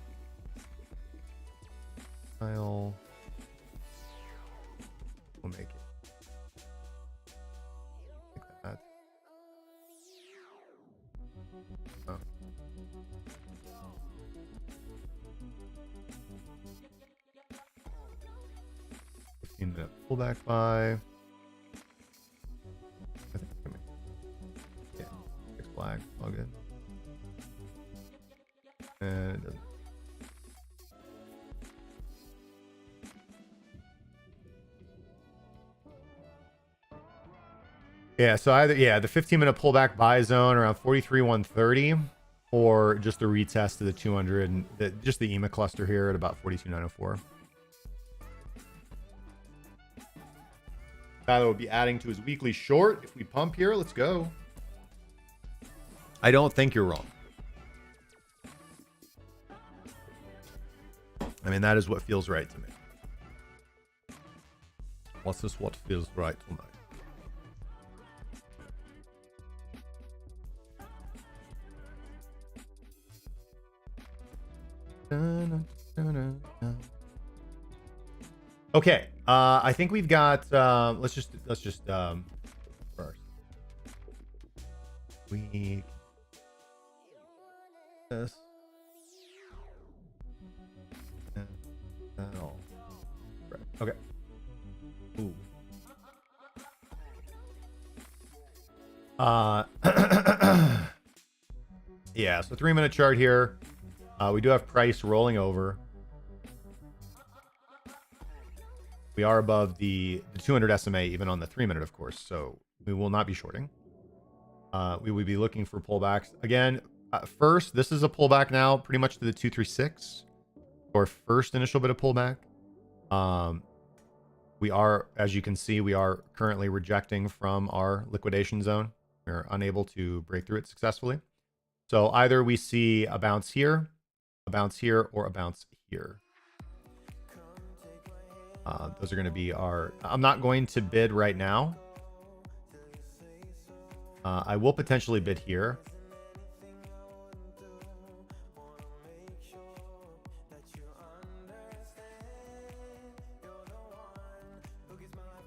[SPEAKER 1] I'll we'll make it like that. Oh. 15-minute pullback buy. I think yeah, 6 flag, all good. And it doesn't. Yeah, so either the 15-minute pullback buy zone around 43,130, or just the retest to the 200 and just the EMA cluster here at about 42,904. Tyler will be adding to his weekly short if we pump here. Let's go. I don't think you're wrong. I mean, that is what feels right to me. What's this? What feels right to me? Okay, I think we've got. Let's just first. We this. All. Right. Okay. Ooh. Yeah. So 3-minute chart here. We do have price rolling over. We are above the 200 SMA even on the 3-minute, of course. So we will not be shorting. We would be looking for pullbacks again. First, this is a pullback now, pretty much to the 236. Our first initial bit of pullback. We are, as you can see, we are currently rejecting from our liquidation zone. We're unable to break through it successfully. So either we see a bounce here, or a bounce here. Those are going to be our. I'm not going to bid right now. I will potentially bid here.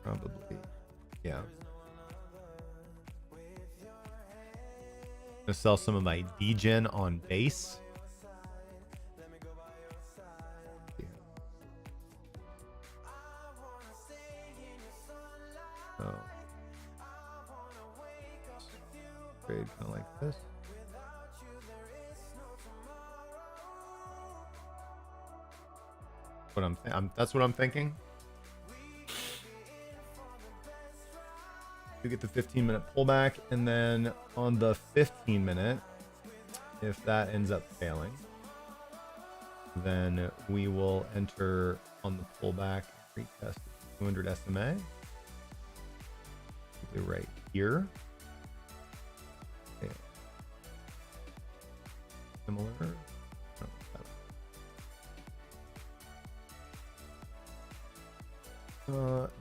[SPEAKER 1] Probably, yeah. I'm gonna sell some of my degen on base. So, trade kind of like this. That's what I'm thinking. You get the 15-minute pullback, and then on the 15-minute, if that ends up failing, then we will enter on the pullback retest 200 SMA. Right here. Okay. Similar.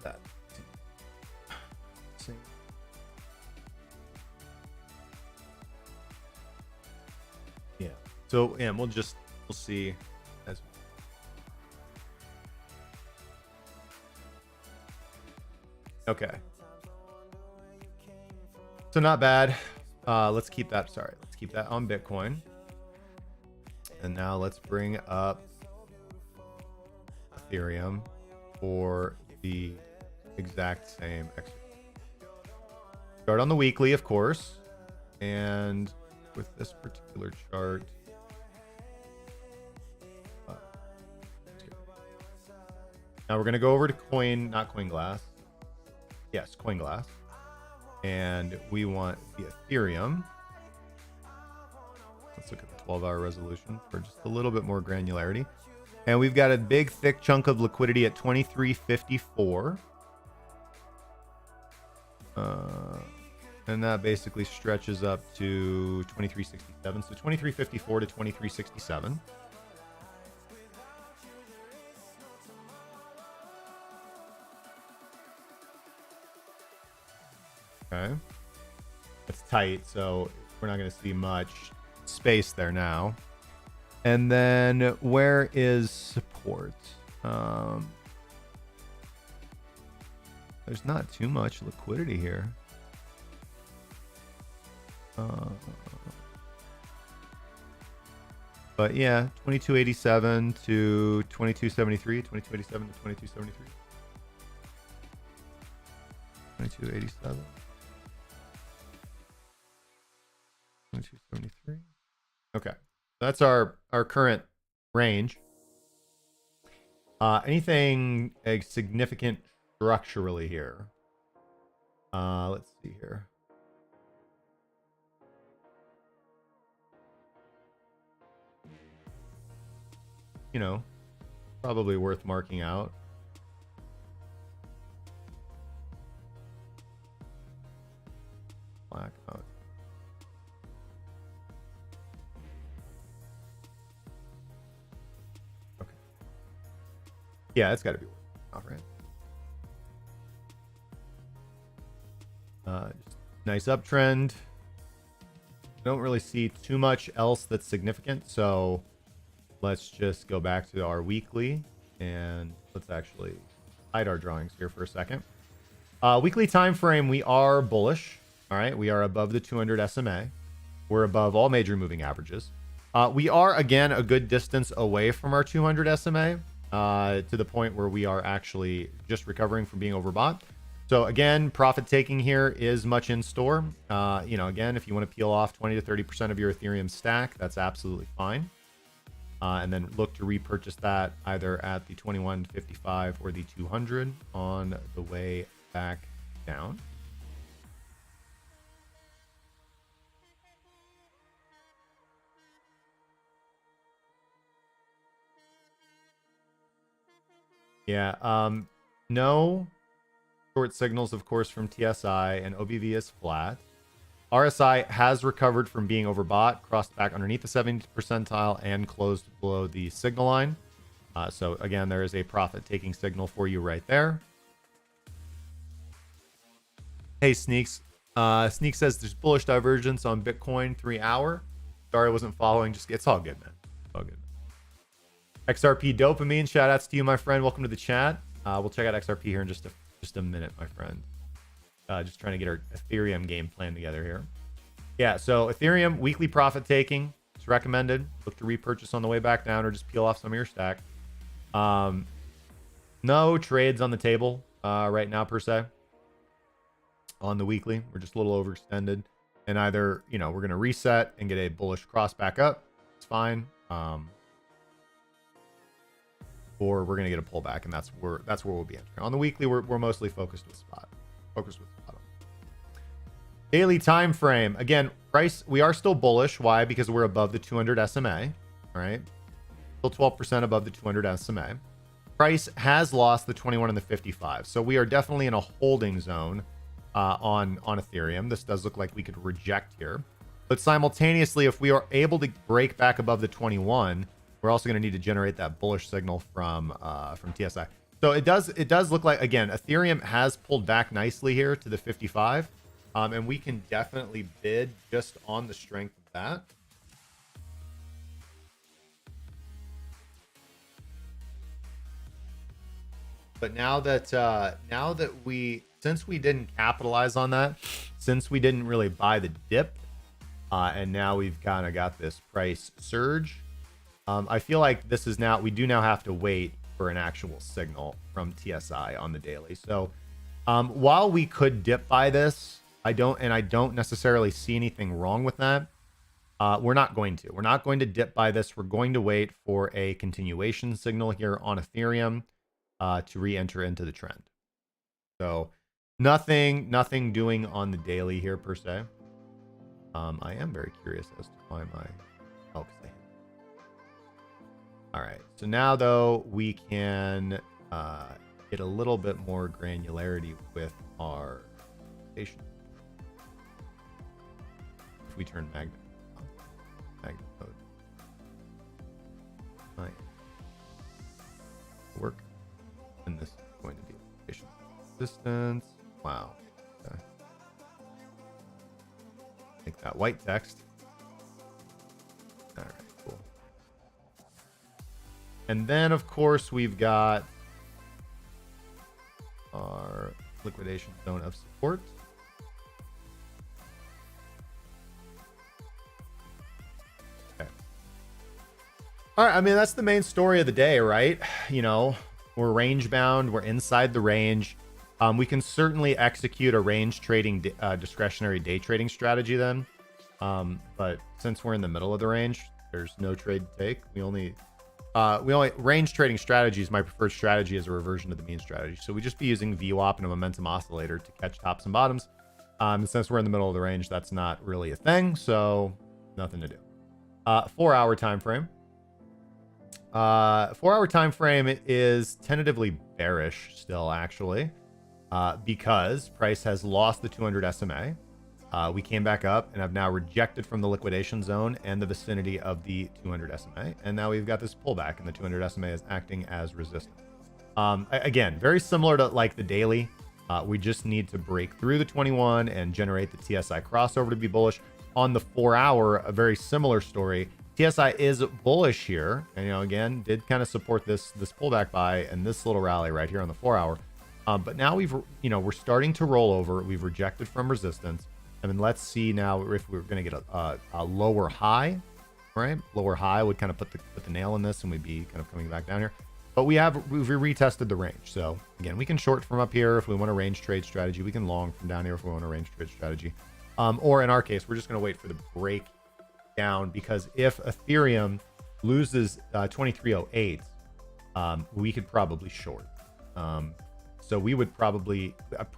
[SPEAKER 1] That. Same. So yeah, we'll see as okay. So not bad. Let's keep that. Sorry, let's keep that on Bitcoin. And now let's bring up Ethereum for the exact same exercise. Start on the weekly, of course, and with this particular chart. Now we're going to go over to not CoinGlass. Yes, CoinGlass. And we want the Ethereum. Let's look at the 12-hour resolution for just a little bit more granularity. And we've got a big, thick chunk of liquidity at 2354. And that basically stretches up to 2367. So 2354 to 2367. Okay. It's tight, so we're not going to see much space there now. And then where is support? There's not too much liquidity here. But yeah, 2287 to 2273, 2287 to 2273. 2287. 2273. Okay. That's our current range. Anything significant structurally here? Let's see here. You know, probably worth marking out. Blackout. Okay. Yeah, it's got to be worth off, right? Just nice uptrend. Don't really see too much else that's significant, so let's just go back to our weekly and let's actually hide our drawings here for a second. Weekly time frame, we are bullish. All right, we are above the 200 SMA. We're above all major moving averages. We are, again, a good distance away from our 200 SMA to the point where we are actually just recovering from being overbought. So again, profit taking here is much in store. You know, again, if you want to peel off 20 to 30% of your Ethereum stack, that's absolutely fine. And then look to repurchase that either at the 2155 or the 200 on the way back down. Yeah, no short signals, of course, from TSI, and OBV is flat. RSI has recovered from being overbought, crossed back underneath the 70th percentile, and closed below the signal line. So again, there is a profit-taking signal for you right there. Hey, Sneaks. Sneak says there's bullish divergence on Bitcoin 3 hour. Sorry I wasn't following. It's all good, man. It's all good. XRP Dopamine, shout outs to you, my friend. Welcome to the chat. We'll check out XRP here in just a minute, my friend. Just trying to get our Ethereum game plan together here. Yeah, so Ethereum weekly profit taking is recommended. Look to repurchase on the way back down or just peel off some of your stack. No trades on the table right now per se. On the weekly, we're just a little overextended, and either we're going to reset and get a bullish cross back up. It's fine. Or we're going to get a pullback, and that's where we'll be entering. On the weekly, we're mostly focused with spot. Daily time frame. Again, price, we are still bullish. Why? Because we're above the 200 SMA. All right. Still 12% above the 200 SMA. Price has lost the 21 and the 55. So we are definitely in a holding zone on Ethereum. This does look like we could reject here. But simultaneously, if we are able to break back above the 21, we're also going to need to generate that bullish signal from TSI. So it does look like, again, Ethereum has pulled back nicely here to the 55. And we can definitely bid just on the strength of that. But now that since we didn't capitalize on that, since we didn't really buy the dip, and now we've kind of got this price surge, I feel like we do now have to wait for an actual signal from TSI on the daily. So while we could dip by this, I don't necessarily see anything wrong with that. We're not going to dip by this. We're going to wait for a continuation signal here on Ethereum to re-enter into the trend. So nothing doing on the daily here per se. I am very curious as to why all right. So now though we can get a little bit more granularity with our station. If we turn magnet mode, right, work, and this is going to be station resistance. Wow. Okay. Make that white text. All right, cool. And then of course we've got our liquidation zone of support. Okay. All right, I mean, that's the main story of the day, right? You know, we're range bound, we're inside the range. We can certainly execute a range trading discretionary day trading strategy then. But since we're in the middle of the range, there's no trade to take. We only range trading strategy is my preferred strategy as a reversion to the mean strategy. So we just be using VWAP and a momentum oscillator to catch tops and bottoms. And since we're in the middle of the range, that's not really a thing. So nothing to do. 4 hour time frame. 4 hour time frame is tentatively bearish still, actually, because price has lost the 200 SMA. We came back up and have now rejected from the liquidation zone and the vicinity of the 200 SMA. And now we've got this pullback and the 200 SMA is acting as resistance. Again, very similar to like the daily. We just need to break through the 21 and generate the TSI crossover to be bullish. On the 4 hour, a very similar story. TSI is bullish here. And, you know, again, did kind of support this pullback buy and this little rally right here on the 4 hour. But now we're starting to roll over. We've rejected from resistance. I mean, let's see now if we're going to get a lower high, right? Lower high would kind of put the nail in this and we'd be kind of coming back down here. But we've retested the range. So again, we can short from up here if we want a range trade strategy. We can long from down here if we want a range trade strategy. Or in our case, we're just going to wait for the break down, because if Ethereum loses 2308, we could probably short. So we would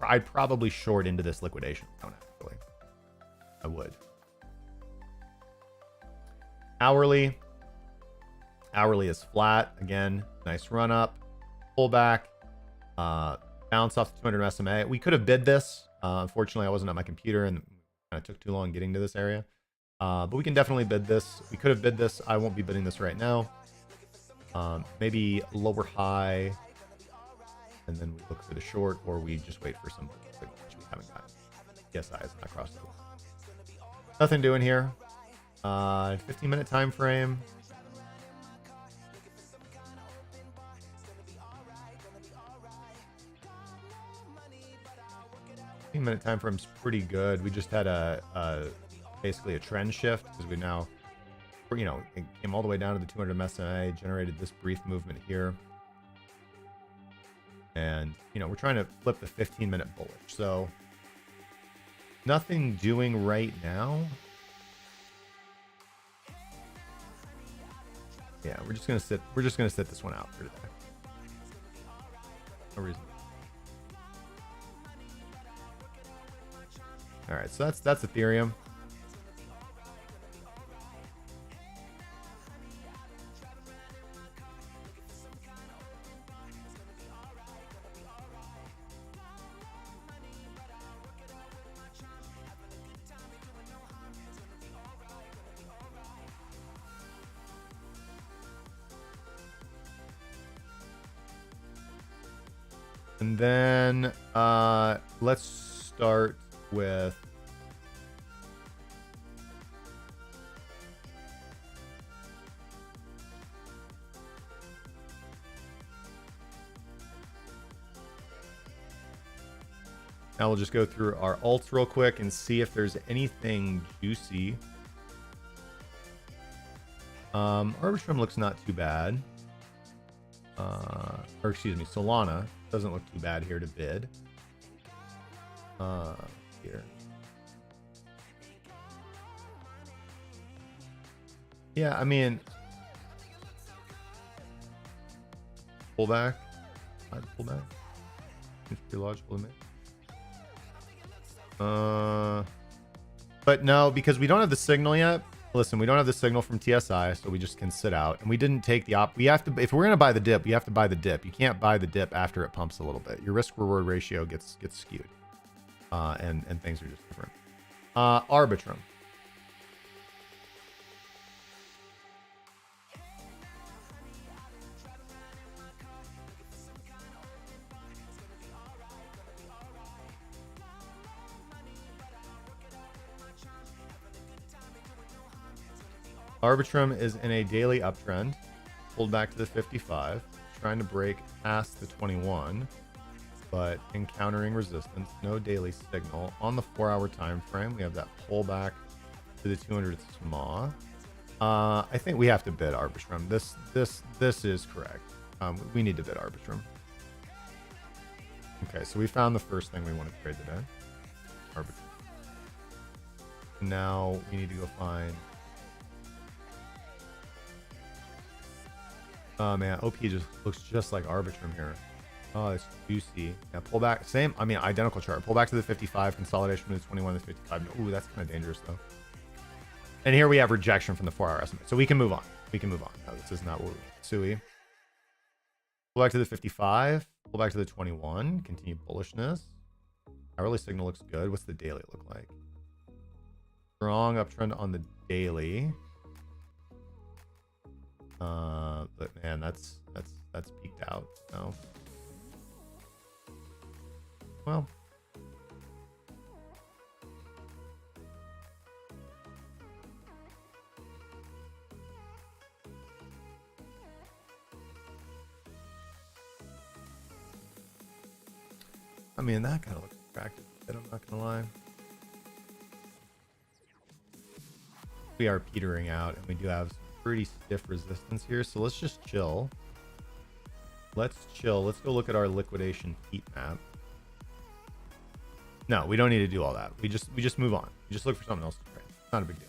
[SPEAKER 1] I'd probably short into this liquidation zone, actually. I would. Hourly is flat. Again, nice run up, pullback, bounce off the 200 SMA. We could have bid this. Unfortunately, I wasn't at my computer and it took too long getting to this area. But we can definitely bid this. We could have bid this. I won't be bidding this right now. Maybe lower high, and then we look for the short, or we just wait for some signal, which we haven't gotten. TSI is not crossed over. Nothing doing here. 15-minute time frame. 15-minute time frame's pretty good. We just had basically a trend shift, because we now, you know, it came all the way down to the 200 SMA, generated this brief movement here. And, you know, we're trying to flip the 15-minute bullish. So nothing doing right now. Yeah, we're just gonna sit this one out for today. No reason. All right, so that's Ethereum. And then let's start with Now we'll just go through our alts real quick and see if there's anything juicy. Arbitrum looks not too bad. Or excuse me, Solana doesn't look too bad here to bid. Here. Yeah, I mean, pullback. Pullback. It's pretty logical to me. But no, because we don't have the signal yet. Listen, we don't have the signal from TSI, so we just can sit out. And we didn't take the we have to, if we're gonna buy the dip, we have to buy the dip. You can't buy the dip after it pumps a little bit. Your risk reward ratio gets skewed. And things are just different. Arbitrum. Arbitrum is in a daily uptrend, pulled back to the 55, trying to break past the 21, but encountering resistance. No daily signal on the 4-hour time frame. We have that pullback to the 200 SMA. I think we have to bid Arbitrum. This is correct. We need to bid Arbitrum. Okay, so we found the first thing we want to trade today. Arbitrum. Now we need to go find. Oh man, OP just looks just like Arbitrum here. Oh, it's juicy. Yeah, pull back. Same, I mean, identical chart. Pull back to the 55, consolidation from the 21 to the 55. Ooh, that's kind of dangerous though. And here we have rejection from the 4-hour estimate. So we can move on. We can move on. No, this is not what we want. Sui. Pull back to the 55. Pull back to the 21. Continue bullishness. Hourly signal looks good. What's the daily look like? Strong uptrend on the daily. But man, that's peaked out. No. Well. I mean, that kind of looks attractive, but I'm not gonna lie. We are petering out, and we do have some pretty stiff resistance here, so let's just chill. Let's chill. Let's go look at our liquidation heat map. No, we don't need to do all that. We just move on. We just look for something else to trade. It's not a big deal.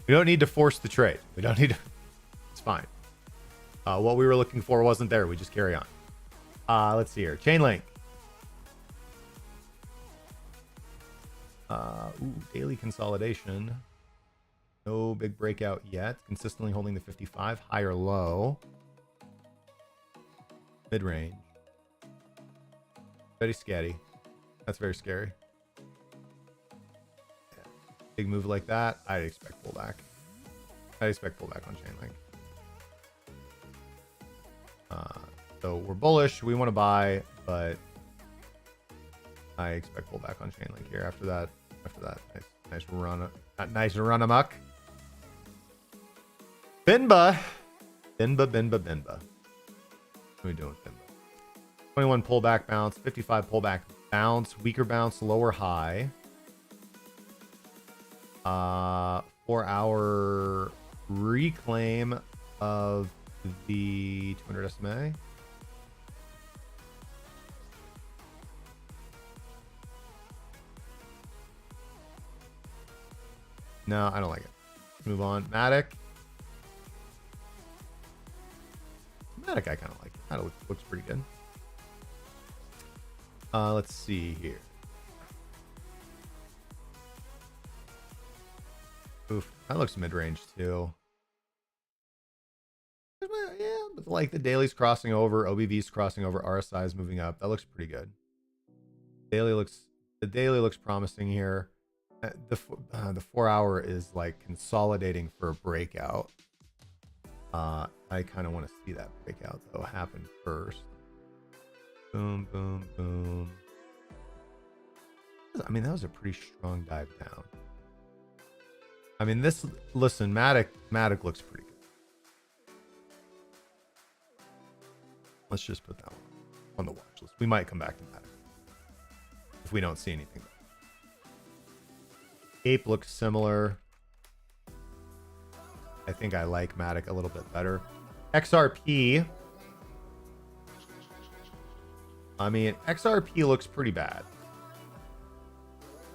[SPEAKER 1] We don't need to force the trade. We don't need to. It's fine. What we were looking for wasn't there. We just carry on. Let's see here. Chainlink. Daily consolidation. No big breakout yet. Consistently holding the 55. High or low. Mid-range. Very scary. That's very scary. Yeah. Big move like that, I'd expect pullback. I'd expect pullback on Chainlink. So we're bullish. We want to buy, but I expect pullback on Chainlink here. After that, nice run amok. Binba. What are we doing, Binba? 21 pullback bounce, 55 pullback bounce, weaker bounce, lower high. 4-hour reclaim of the 200 SMA. No, I don't like it. Move on. Matic. I kind of like it. That looks pretty good. Let's see here. Oof, that looks mid-range too. Yeah, but like the daily's crossing over, OBV's crossing over, RSI's moving up. That looks pretty good. The daily looks promising here. The 4-hour is like consolidating for a breakout. I kind of want to see that breakout though happen first. Boom, boom, boom. I mean, that was a pretty strong dive down. I mean, listen, Matic looks pretty good. Let's just put that one on the watch list. We might come back to Matic. if we don't see anything. Ape looks similar. I think I like Matic a little bit better. XRP. I mean, XRP looks pretty bad.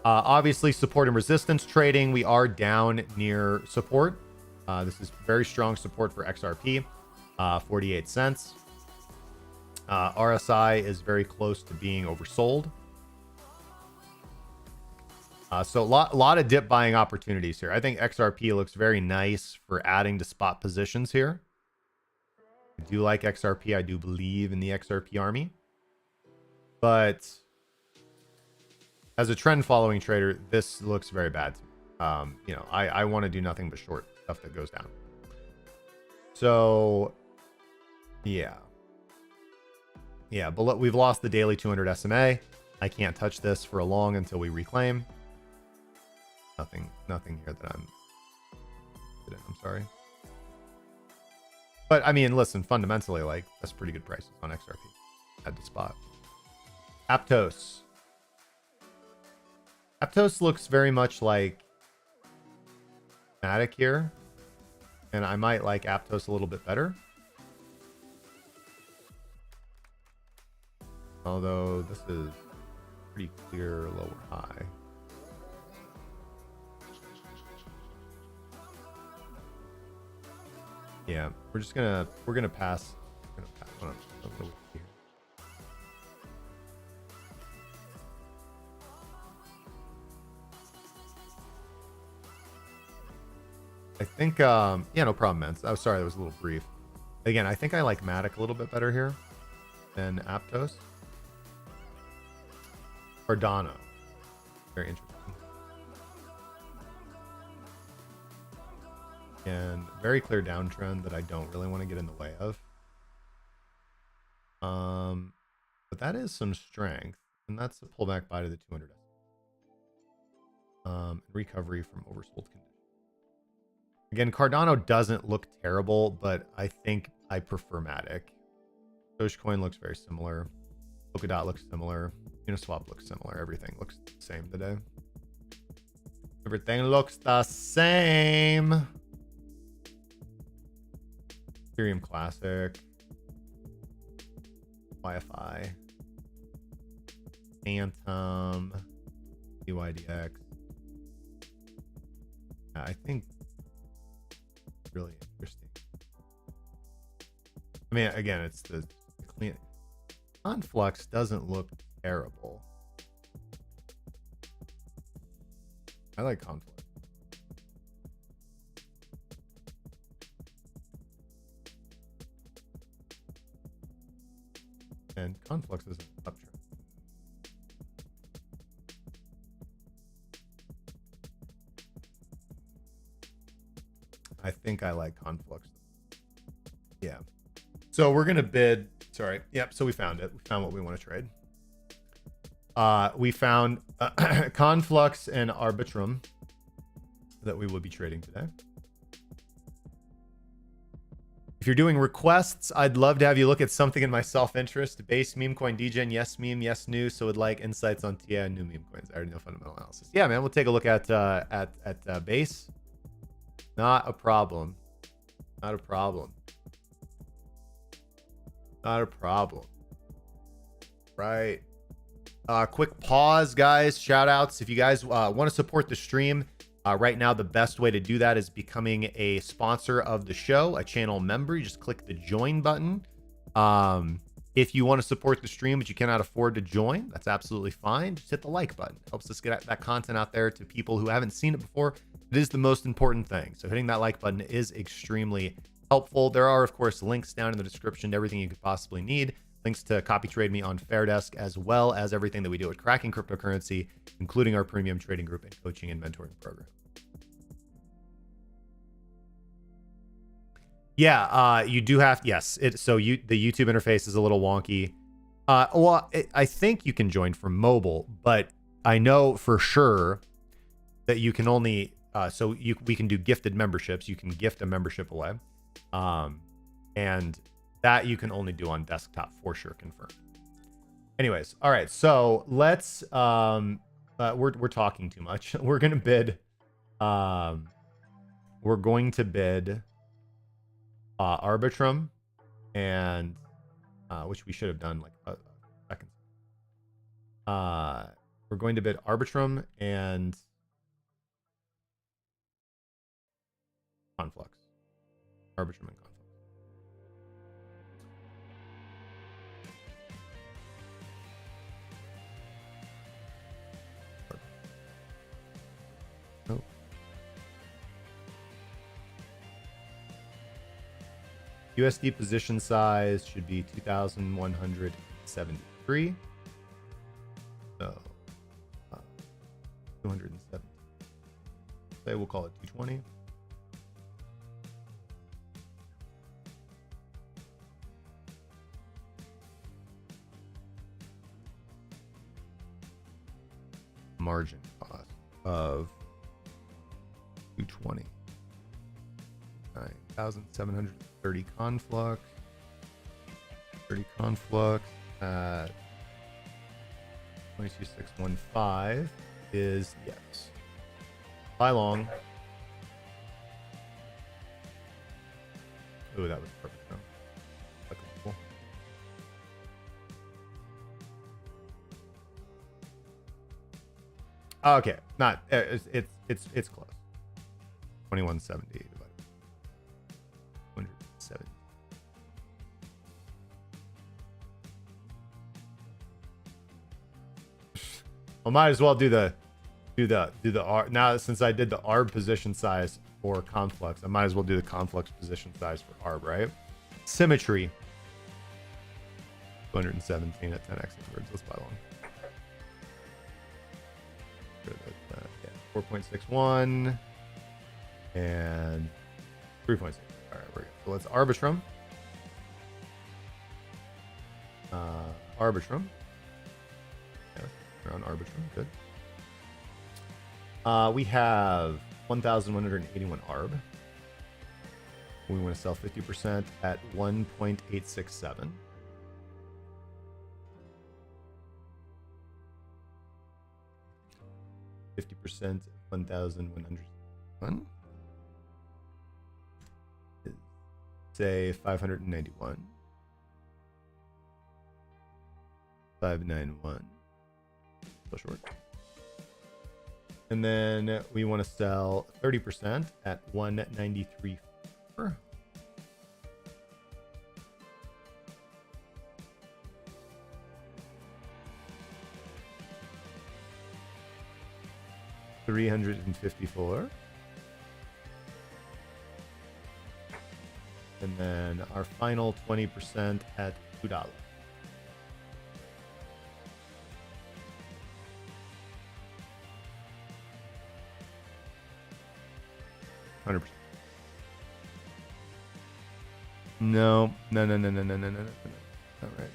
[SPEAKER 1] Obviously, support and resistance trading. We are down near support. This is very strong support for XRP. 48 cents. RSI is very close to being oversold. So a lot of dip buying opportunities here. I think XRP looks very nice for adding to spot positions here. I do like XRP. I do believe in the XRP army. But as a trend following trader, this looks very bad. You know, I want to do nothing but short stuff that goes down. So yeah. Yeah, but we've lost the daily 200 SMA. I can't touch this for a long until we reclaim. Nothing here that I'm sorry. But I mean, listen, fundamentally, like, that's pretty good prices on XRP. Add to spot. Aptos. Aptos looks very much like Matic here. And I might like Aptos a little bit better. Although this is pretty clear lower high. Yeah, we're gonna pass. Hold on. I think yeah, no problem, man. Oh, sorry, that was a little brief. Again, I think I like Matic a little bit better here than Aptos. Cardano. Very interesting. And very clear downtrend that I don't really want to get in the way of. But that is some strength, and that's a pullback buy to the 200. Recovery from oversold condition. Again, Cardano doesn't look terrible, but I think I prefer Matic. Dogecoin looks very similar. Polkadot looks similar. Uniswap looks similar. Everything looks the same today. Everything looks the same. Ethereum Classic. Wi-Fi. Phantom. UIDX. I think really interesting. I mean, again, it's the clean. Conflux doesn't look terrible. I like Conflux. And Conflux is an uptrend. I think I like Conflux. Yeah. So we're going to bid. Sorry. Yep. So we found it. We found what we want to trade. We found Conflux and Arbitrum that we will be trading today. If you're doing requests, I'd love to have you look at something in my self-interest. Base, meme coin, degen, yes meme, yes new. So would like insights on TI and new meme coins. I already know fundamental analysis. Yeah, man. We'll take a look at base. Not a problem. Not a problem. Not a problem. Right. Quick pause, guys. Shout outs. If you guys want to support the stream, right now the best way to do that is becoming a sponsor of the show, a channel member. You just click the join button. If you want to support the stream but you cannot afford to join, that's absolutely fine. Just hit the like button. Helps us get that content out there to people who haven't seen it before. It is the most important thing. So hitting that like button is extremely helpful. There are, of course, links down in the description to everything you could possibly need. Links to copy trade me on Fairdesk, as well as everything that we do at Cracking Cryptocurrency, including our premium trading group and coaching and mentoring program. Yeah, you do have, yes. The YouTube interface is a little wonky. I think you can join from mobile, but I know for sure that you can only, we can do gifted memberships. You can gift a membership away. And that you can only do on desktop for sure, confirmed. Anyways, all right. So let's we're talking too much. We're gonna bid. We're going to bid Arbitrum, and which we should have done like a second. We're going to bid Arbitrum and Conflux. Arbitrum and Conflux. Oh. USD position size should be 2,173. So 207. Say we'll call it 220. Margin cost of 220. 9,730 Conflux. 30 Conflux at 22615 is yes. Buy long. Ooh, that was perfect. No. Cool. Okay, not it's close. 2170 divided by 270. I might as well do the R now, since I did the ARB position size for Conflux. I might as well do the Conflux position size for ARB, right? Symmetry. 217 at 10x inwards. Let's buy long. Yeah, 4.61 and 3.6. All right, we're good. So let's Arbitrum. Arbitrum. Yeah, we're on Arbitrum. Good. We have 1,181 ARB. We want to sell 50% at 1.867. %, 1,101. Say 591. 591. So short. And then we want to sell 30% at 193.4. $354. And then our final 20% at $2. $100%. No. All right.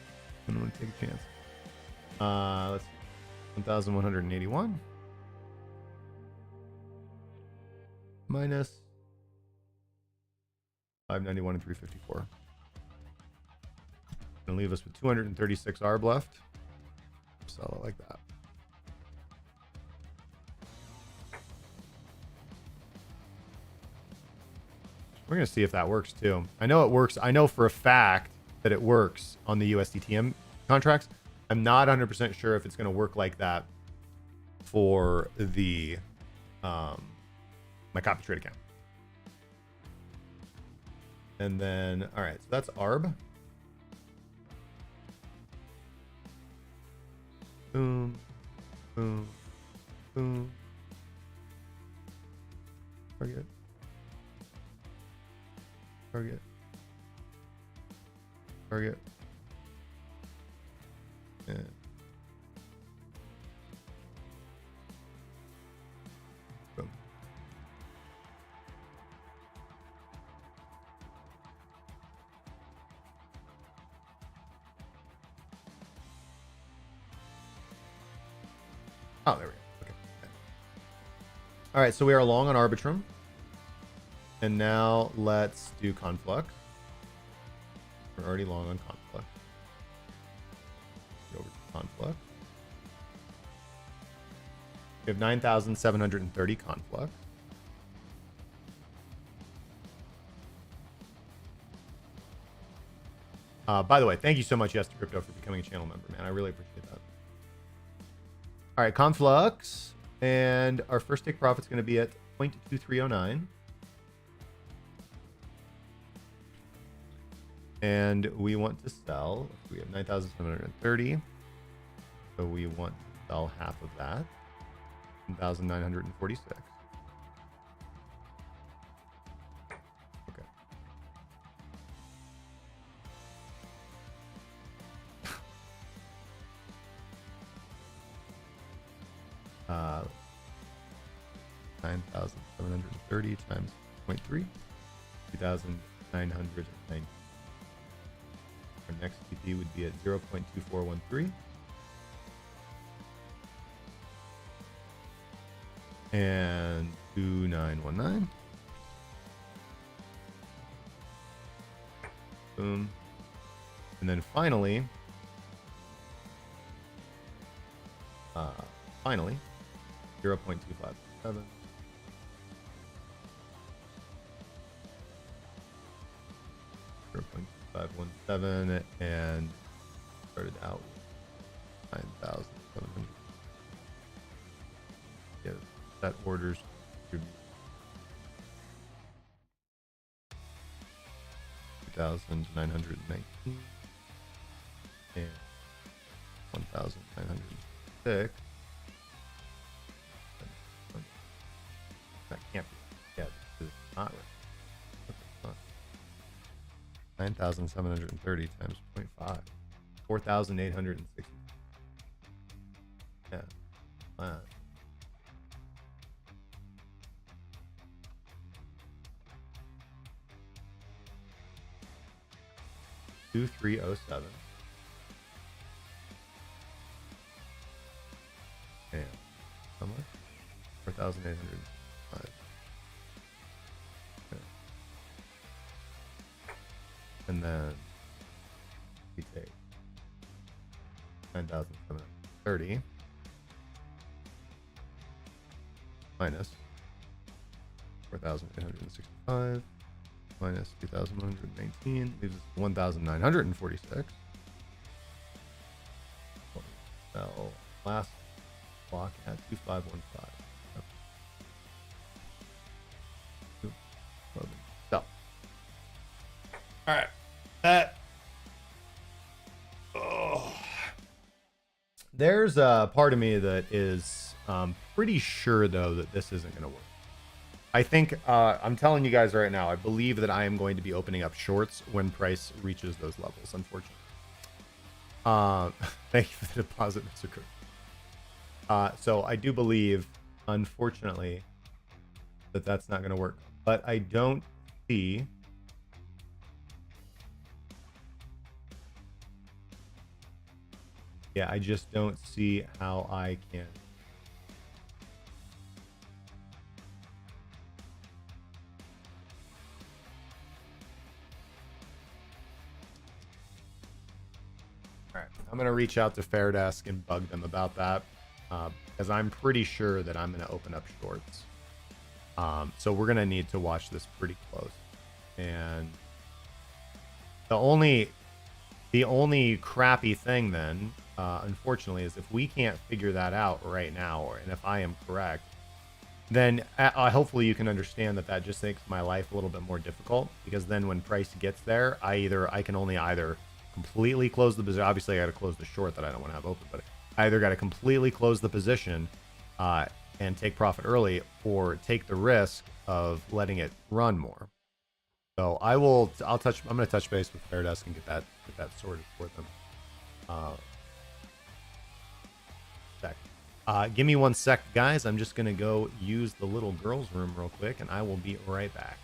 [SPEAKER 1] I don't want to take a chance. Let's see. 1,181 minus 591 and 354. Gonna leave us with 236 ARB left. Sell it like that. We're gonna see if that works too. I know it works. I know for a fact that it works on the USDTM contracts. I'm not 100% sure if it's gonna work like that for the my copy trade account. And then, all right, so that's ARB. Boom, boom, boom. Target. Target. Target. And boom. Oh, there we go. Okay. All right, so we are long on Arbitrum. And now let's do Conflux. We're already long on Conflux. Go over to We have 9,730 conflux. By the way, thank you so much, Yes to Crypto, for becoming a channel member, man. I really appreciate that. All right, conflux. And our first take profit is going to be at 0.2309. And we want to sell, we have 9,730. So we want to sell half of that, 1,946. Okay. uh, 9,730 times 0.3, 2,990. Our next TP would be at 0.2413. And 2919. Boom. And then finally, 0.257. .517, and started out with 9,700. Yeah, that orders to 2,919 and 1,906. That can't be. Yeah, this is not right. 9,730 times 0.5. 4,860. Yeah. Wow. $2,307. And how much? 4,805. Okay. And then we take 9,730 minus 4,865 minus 2,119 leaves us 1,946. Sell last block at 2,515. So, all right, there's a part of me that is pretty sure though that this isn't going to work. I think I'm telling you guys right now, I believe that I am going to be opening up shorts when price reaches those levels, unfortunately. Thank you for the deposit, Mr. Kirk. So I do believe, unfortunately, that that's not going to work. But I don't see... Yeah, I just don't see how I can... I'm going to reach out to Fairdesk and bug them about that because I'm pretty sure that I'm going to open up shorts. So we're going to need to watch this pretty close. And the only crappy thing then, unfortunately, is if we can't figure that out right now, and if I am correct, then hopefully you can understand that that just makes my life a little bit more difficult, because then when price gets there, I can only either completely close the position. Obviously, I got to close the short that I don't want to have open, but I either got to completely close the position and take profit early, or take the risk of letting it run more. So I'm going to touch base with Fairdesk and get that sorted for them. Give me 1 sec, guys. I'm just going to go use the little girls' room real quick, and I will be right back.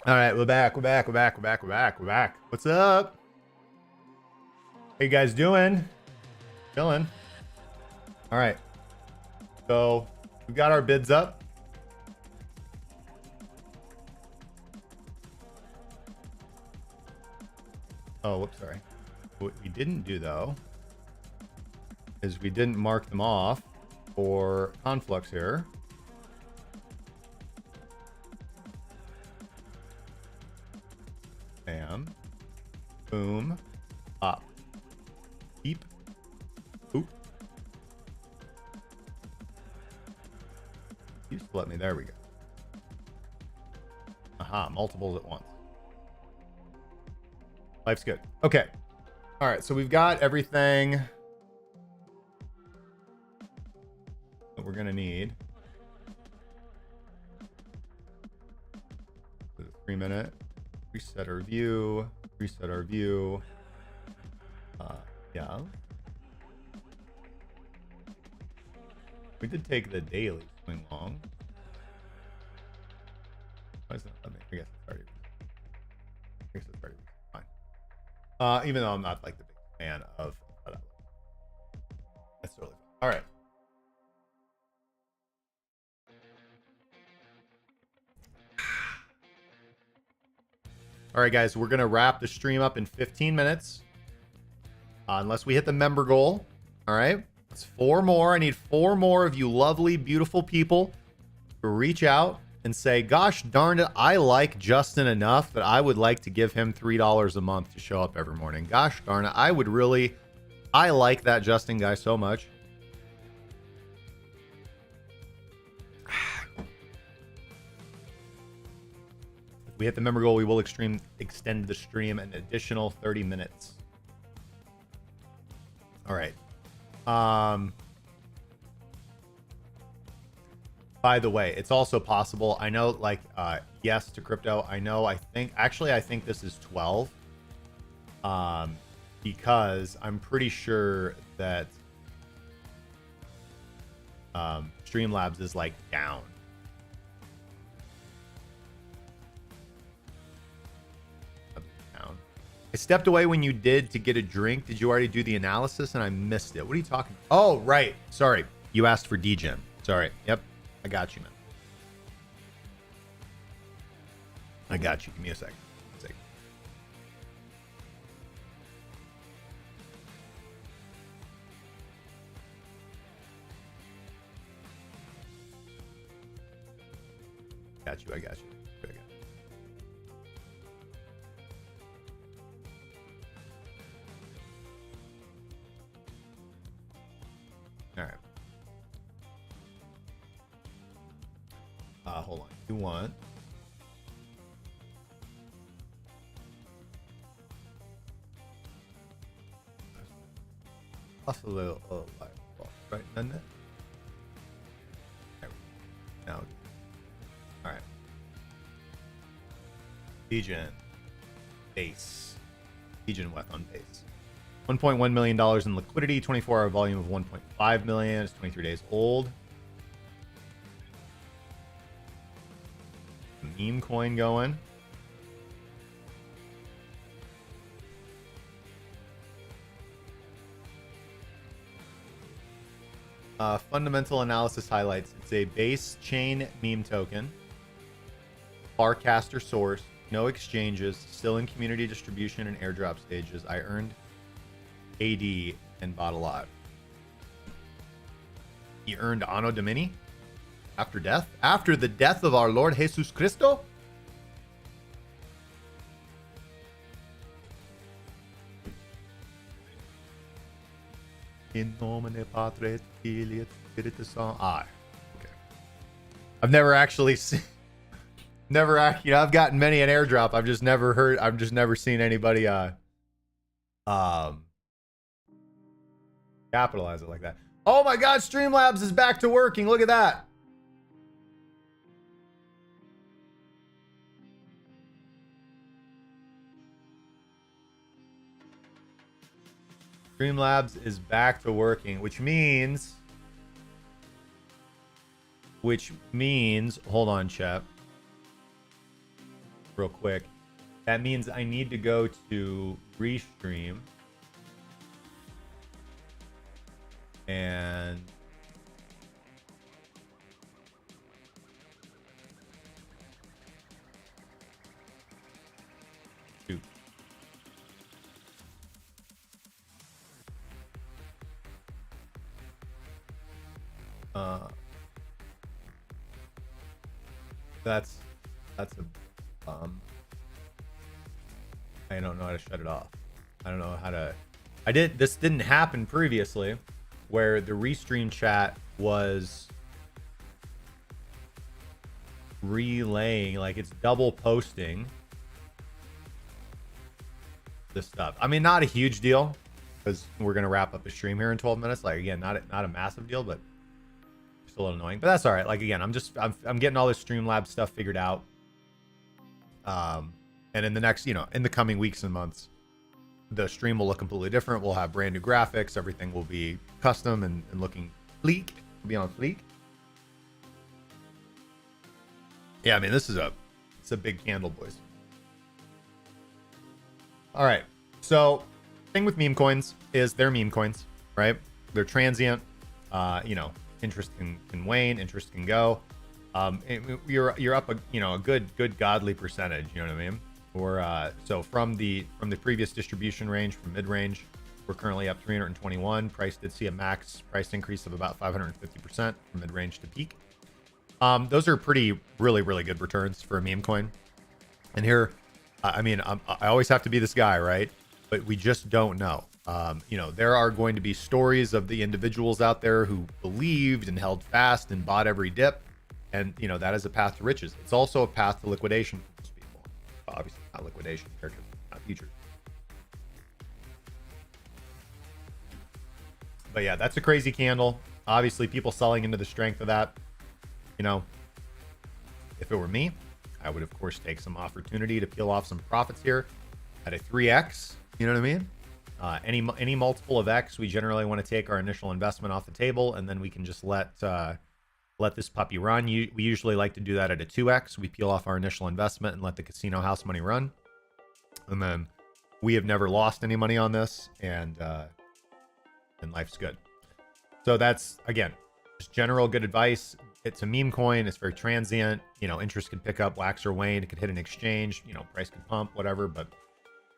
[SPEAKER 1] All right, we're back. We're back. What's up? How you guys doing? Chilling. All right. So we got our bids up. Oh, whoops, sorry. What we didn't do though is we didn't mark them off for conflux here. Bam. Boom. Up. Beep. Oop. Used to let me. There we go. Aha, multiples at once. Life's good. Okay. All right, so we've got everything that we're gonna need. For the 3-minute. Reset our view. Reset our view. Yeah. We did take the daily swing long. Why is that? I guess it's already. Fine. Even though I'm not like the big fan of. That's totally fine. All right. All right, guys, we're going to wrap the stream up in 15 minutes. Unless we hit the member goal. All right. It's 4 more. I need 4 more of you lovely, beautiful people to reach out and say, gosh darn it, I like Justin enough that I would like to give him $3 a month to show up every morning. Gosh darn it, I like that Justin guy so much. If we hit the member goal, we will extend the stream an additional 30 minutes. All right. By the way, it's also possible. I know, like, yes to crypto. I think this is 12. Because I'm pretty sure that Streamlabs is like down. I stepped away when you did to get a drink. Did you already do the analysis and I missed it? What are you talking about? Oh, right. Sorry. You asked for degen. Sorry. Yep. I got you, man. I got you. Give me a second. Got you. I got you. All right. Hold on. You want? Plus a little light bulb, right? Doesn't it? Now. All right. Degen. Base. Degen weapon base. $1.1 million in liquidity, 24-hour volume of 1.5 million. It's 23 days old. Meme coin going. Fundamental analysis highlights. It's a base chain meme token. Farcaster source. No exchanges. Still in community distribution and airdrop stages. I earned AD and bought a lot. He earned Anno Domini after death? After the death of our Lord Jesus Cristo? In nomine Patris Filii et Spiritus Sancti. Okay. I've never actually seen, I've gotten many an airdrop. I've just never seen anybody capitalize it like that. Oh my God, Streamlabs is back to working. Look at that. Streamlabs is back to working, which means, hold on, chat. Real quick. That means I need to go to Restream. And shoot. That's a I don't know how to shut it off. I don't know how to. This didn't happen previously, where the Restream chat was relaying, like it's double posting this stuff. I mean, not a huge deal because we're gonna wrap up the stream here in 12 minutes. Like again, not a massive deal, but just a little annoying. But that's all right. Like again, I'm getting all this Streamlabs stuff figured out. And in the next, in the coming weeks and months, the stream will look completely different. We'll have brand new graphics. Everything will be custom and looking fleek. It'll be on fleek. Yeah, I mean, it's a big candle, boys. All right. So, thing with meme coins is they're meme coins, right? They're transient. Interest can wane, interest can go. You're up a good godly percentage. You know what I mean? Or so from the previous distribution range, from mid range, we're currently up 321. Price did see a max price increase of about 550% from mid range to peak. Those are really good returns for a meme coin. And here, I mean, I always have to be this guy, right? But we just don't know. There are going to be stories of the individuals out there who believed and held fast and bought every dip. And, that is a path to riches. It's also a path to liquidation for most people. Obviously, not liquidation, not futures. But yeah, that's a crazy candle. Obviously, people selling into the strength of that. If it were me, I would, of course, take some opportunity to peel off some profits here at a 3x. You know what I mean? Any multiple of X, we generally want to take our initial investment off the table, and then we can just let this puppy run. We usually like to do that at a 2x. We peel off our initial investment and let the casino house money run. And then We have never lost any money on this, and life's good. So that's, again, just general good advice. It's a meme coin. It's very transient. You know, interest could pick up, wax or wane. It could hit an exchange. You know, price could pump, whatever. But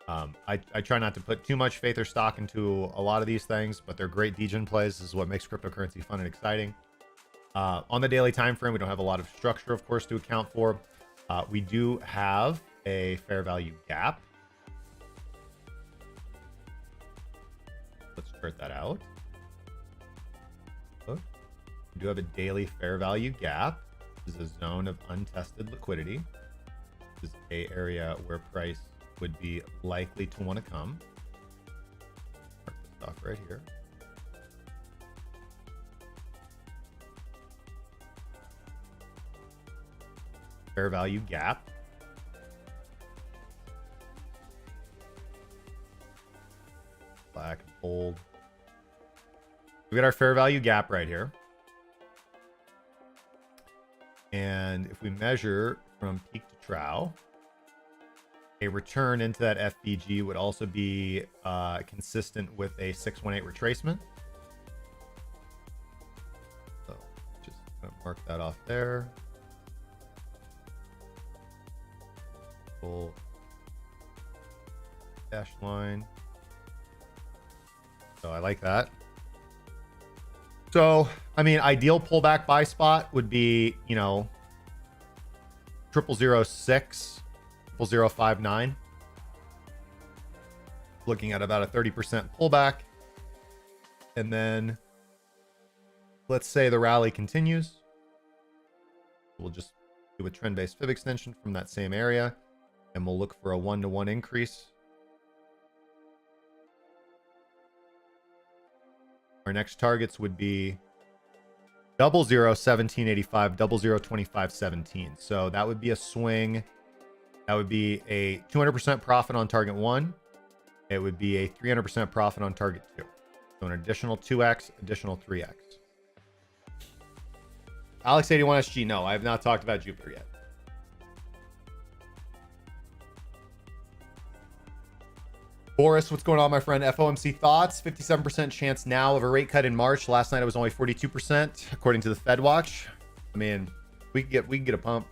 [SPEAKER 1] I try not to put too much faith or stock into a lot of these things, but they're great degen plays. This is what makes cryptocurrency fun and exciting. On the daily time frame, we don't have a lot of structure, of course, to account for. We do have a fair value gap. Let's chart that out. We do have a daily fair value gap. This is a zone of untested liquidity. This is an area where price would be likely to want to come. Mark this off right here. Fair value gap. Black, bold. We got our fair value gap right here. And if we measure from peak to trough, a return into that FVG would also be consistent with a 618 retracement. So just gonna mark that off there. Full dash line. So I like that. So, I mean, ideal pullback buy spot would be, you know, 0006, 0059. Looking at about a 30% pullback. And then let's say the rally continues. We'll just do a trend-based fib extension from that same area, and we'll look for a 1-to-1 increase. Our next targets would be 001785, 002517. So that would be a swing. That would be a 200% profit on target 1. It would be a 300% profit on target 2. So an additional 2x, additional 3x. Alex81SG, no, I have not talked about Jupiter yet. Boris, what's going on, my friend? FOMC thoughts? 57% chance now of a rate cut in March. Last night it was only 42%, according to the Fed Watch. I mean, we can get a pump.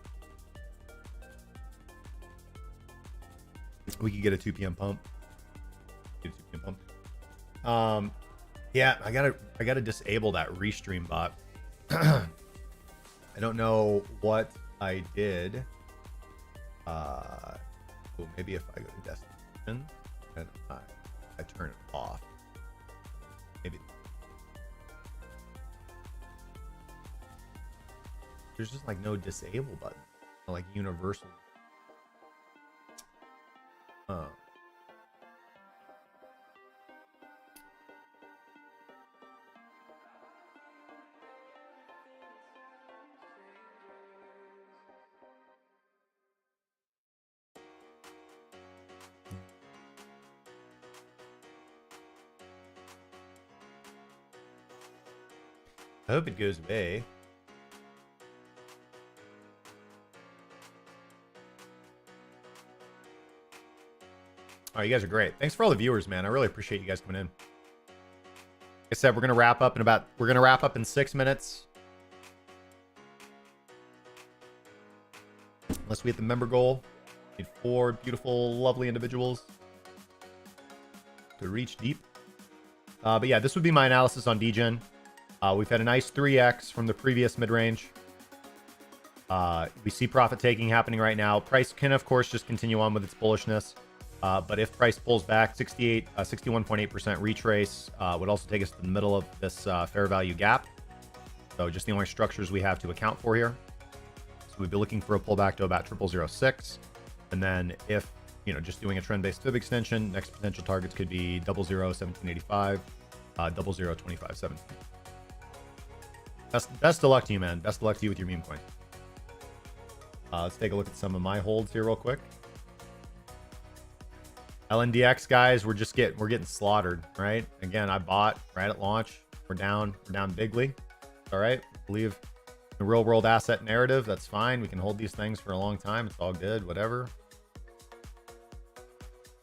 [SPEAKER 1] We could get a 2 p.m. pump. Get a 2 p.m. pump. Yeah, I gotta disable that restream bot. I don't know what I did. Well, maybe if I go to destination and I turn it off. Maybe there's just like no disable button, like universal. Oh. I hope it goes away. Oh, you guys are great. Thanks for all the viewers, man. I really appreciate you guys coming in. Like I said, we're gonna wrap up in 6 minutes. Unless we hit the member goal. Need 4 beautiful, lovely individuals to reach deep. But yeah, this would be my analysis on degen. We've had a nice 3x from the previous mid-range. We see profit taking happening right now. Price can, of course, just continue on with its bullishness. But if price pulls back, 61.8% retrace would also take us to the middle of this fair value gap. So just the only structures we have to account for here. So we'd be looking for a pullback to about 0006. And then if, you know, just doing a trend-based fib extension, next potential targets could be 001785, 002517. Best of luck to you, man. Best of luck to you with your meme coin. Let's take a look at some of my holds here real quick. LNDX guys, we're getting slaughtered, right? Again, I bought right at launch. We're down bigly. All right. Believe the real world asset narrative. That's fine. We can hold these things for a long time. It's all good. Whatever.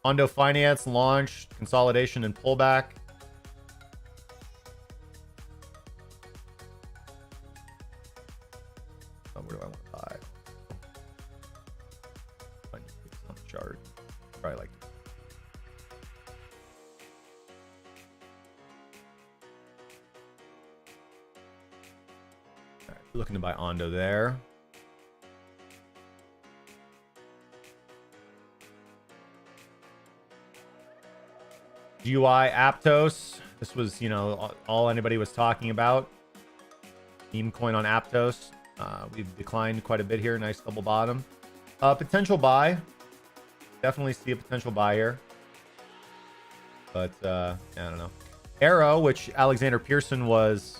[SPEAKER 1] Ondo Finance launched consolidation and pullback. Oh, where do I want to buy? I need to put this on the chart. Probably like. All right, looking to buy Ondo there. GUI Aptos. This was, you know, all anybody was talking about. Meme coin on Aptos. We've declined quite a bit here. Nice double bottom. Potential buy. Definitely see a potential buy here. But, I don't know. Arrow, which Alexander Pearson was...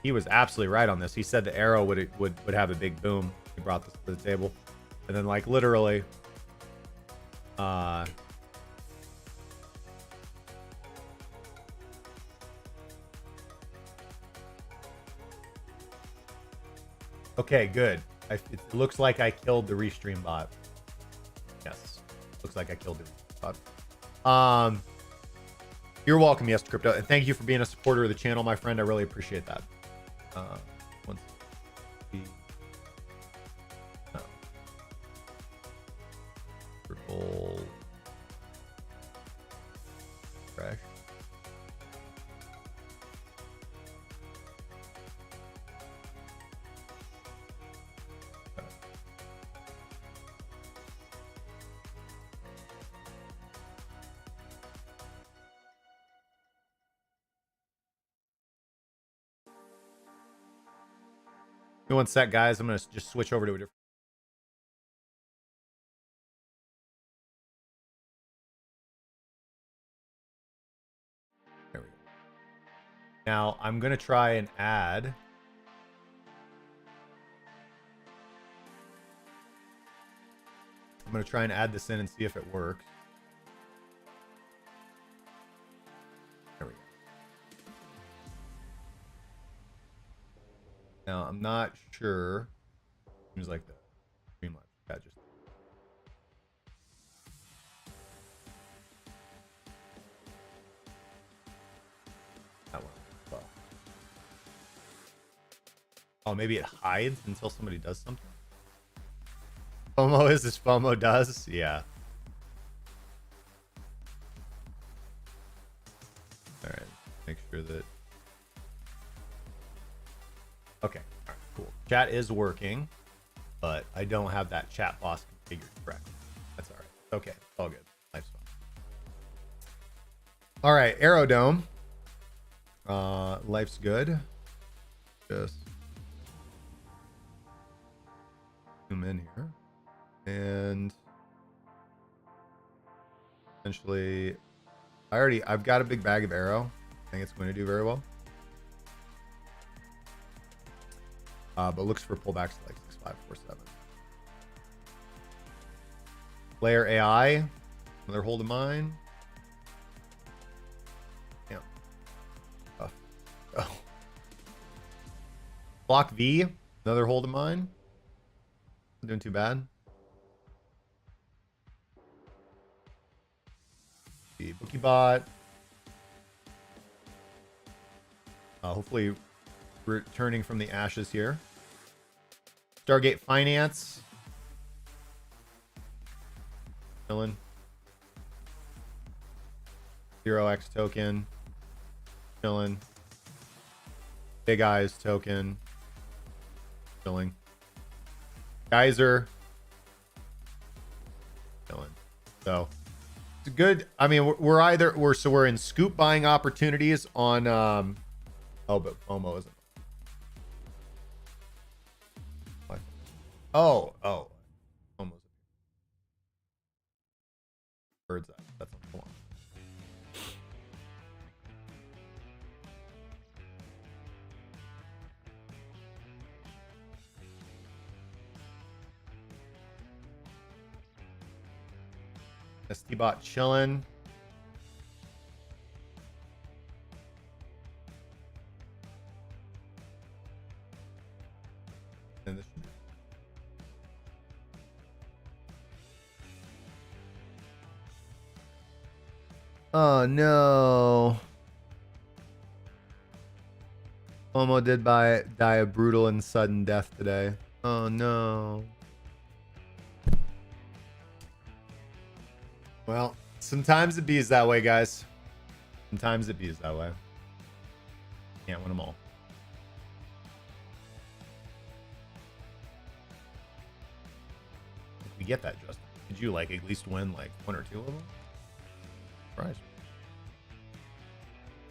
[SPEAKER 1] he was absolutely right on this. He said the Arrow would have a big boom. He brought this to the table. And then, like, literally... okay, good. It looks like I killed the Restream bot. Yes. Looks like I killed the Restream bot. You're welcome, Yes to Crypto. And thank you for being a supporter of the channel, my friend. I really appreciate that. Triple crash. Give me one sec, guys. I'm going to just switch over to a different. There we go. Now, I'm going to try and add. I'm going to try and add this in and see if it works. There we go. Now, I'm not sure. Seems like the Streamlabs chat just. That one. Well. Oh, maybe it hides until somebody does something. FOMO is as FOMO does? Yeah. Alright. Make sure that... okay. Alright, cool. Chat is working, but I don't have that chat box configured correctly. That's alright. Okay. All good. Life's fine. Alright. Aerodome. Life's good. Just zoom in here. And essentially, I've got a big bag of Arrow. I think it's going to do very well. But looks for pullbacks to like 6547. Layer AI, another hold of mine. Yeah. Oh. Block V, another hold of mine. Not doing too bad. The BookieBot. Hopefully returning from the ashes here. Stargate Finance. Chilling. 0x token. Chilling. Big Eyes token. Chilling. Geyser. Chilling. So it's good. I mean, we're in scoop buying opportunities on oh, but FOMO isn't. Oh. FOMO's bird's eye. That's a hold on. STBot chilling. And this Oh no. Momo did die a brutal and sudden death today. Oh no. Well, sometimes it bees that way, guys. Sometimes it bees that way. Can't win them all. If we get that, Justin, did you like at least win like one or two of them? Surprise.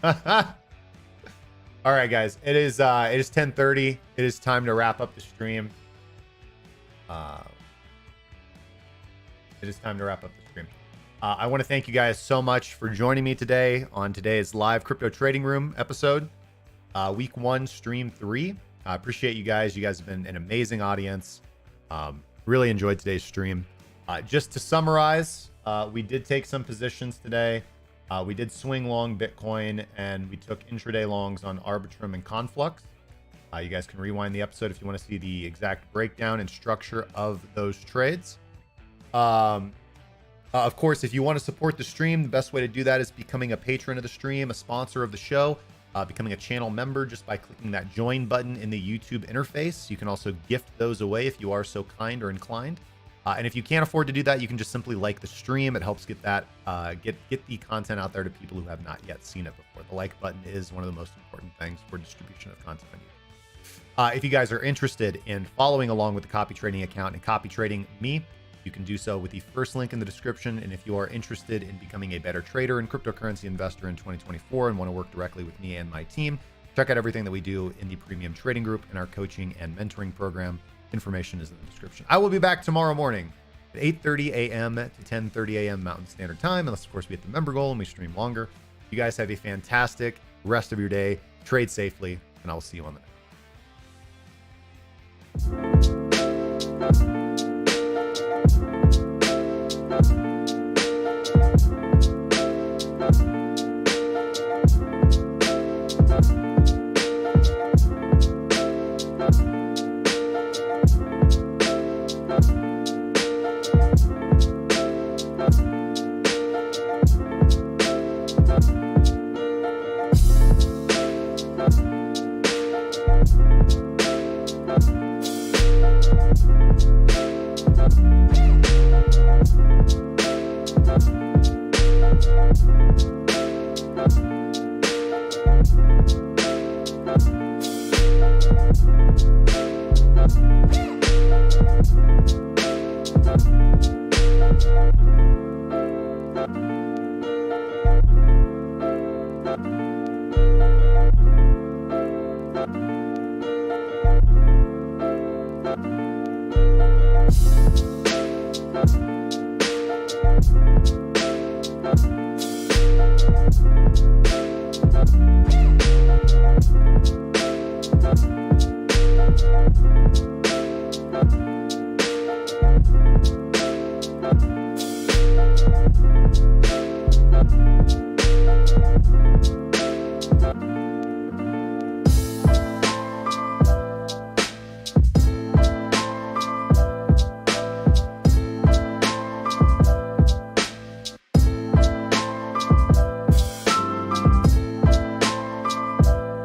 [SPEAKER 1] All right, guys. It is 10:30. It is time to wrap up the stream. It is time to wrap up the stream. I want to thank you guys so much for joining me today on today's live crypto trading room episode, week 1, stream 3. I appreciate you guys. You guys have been an amazing audience. Really enjoyed today's stream. Just to summarize, we did take some positions today. We did swing long Bitcoin, and we took intraday longs on Arbitrum and Conflux. You guys can rewind the episode if you want to see the exact breakdown and structure of those trades. Of course, if you want to support the stream, the best way to do that is becoming a patron of the stream, a sponsor of the show, becoming a channel member just by clicking that join button in the YouTube interface. You can also gift those away if you are so kind or inclined. And if you can't afford to do that, you can just simply like the stream. It helps get that get the content out there to people who have not yet seen it before. The like button is one of the most important things for distribution of content on YouTube. If you guys are interested in following along with the copy trading account and copy trading me, you can do so with the first link in the description. And if you are interested in becoming a better trader and cryptocurrency investor in 2024 and want to work directly with me and my team, check out everything that we do in the premium trading group and our coaching and mentoring program. Information is in the description. I will be back tomorrow morning at 8:30 a.m. to 10:30 a.m. Mountain Standard Time, unless, of course, we hit the member goal and we stream longer. You guys have a fantastic rest of your day. Trade safely, and I will see you on the next.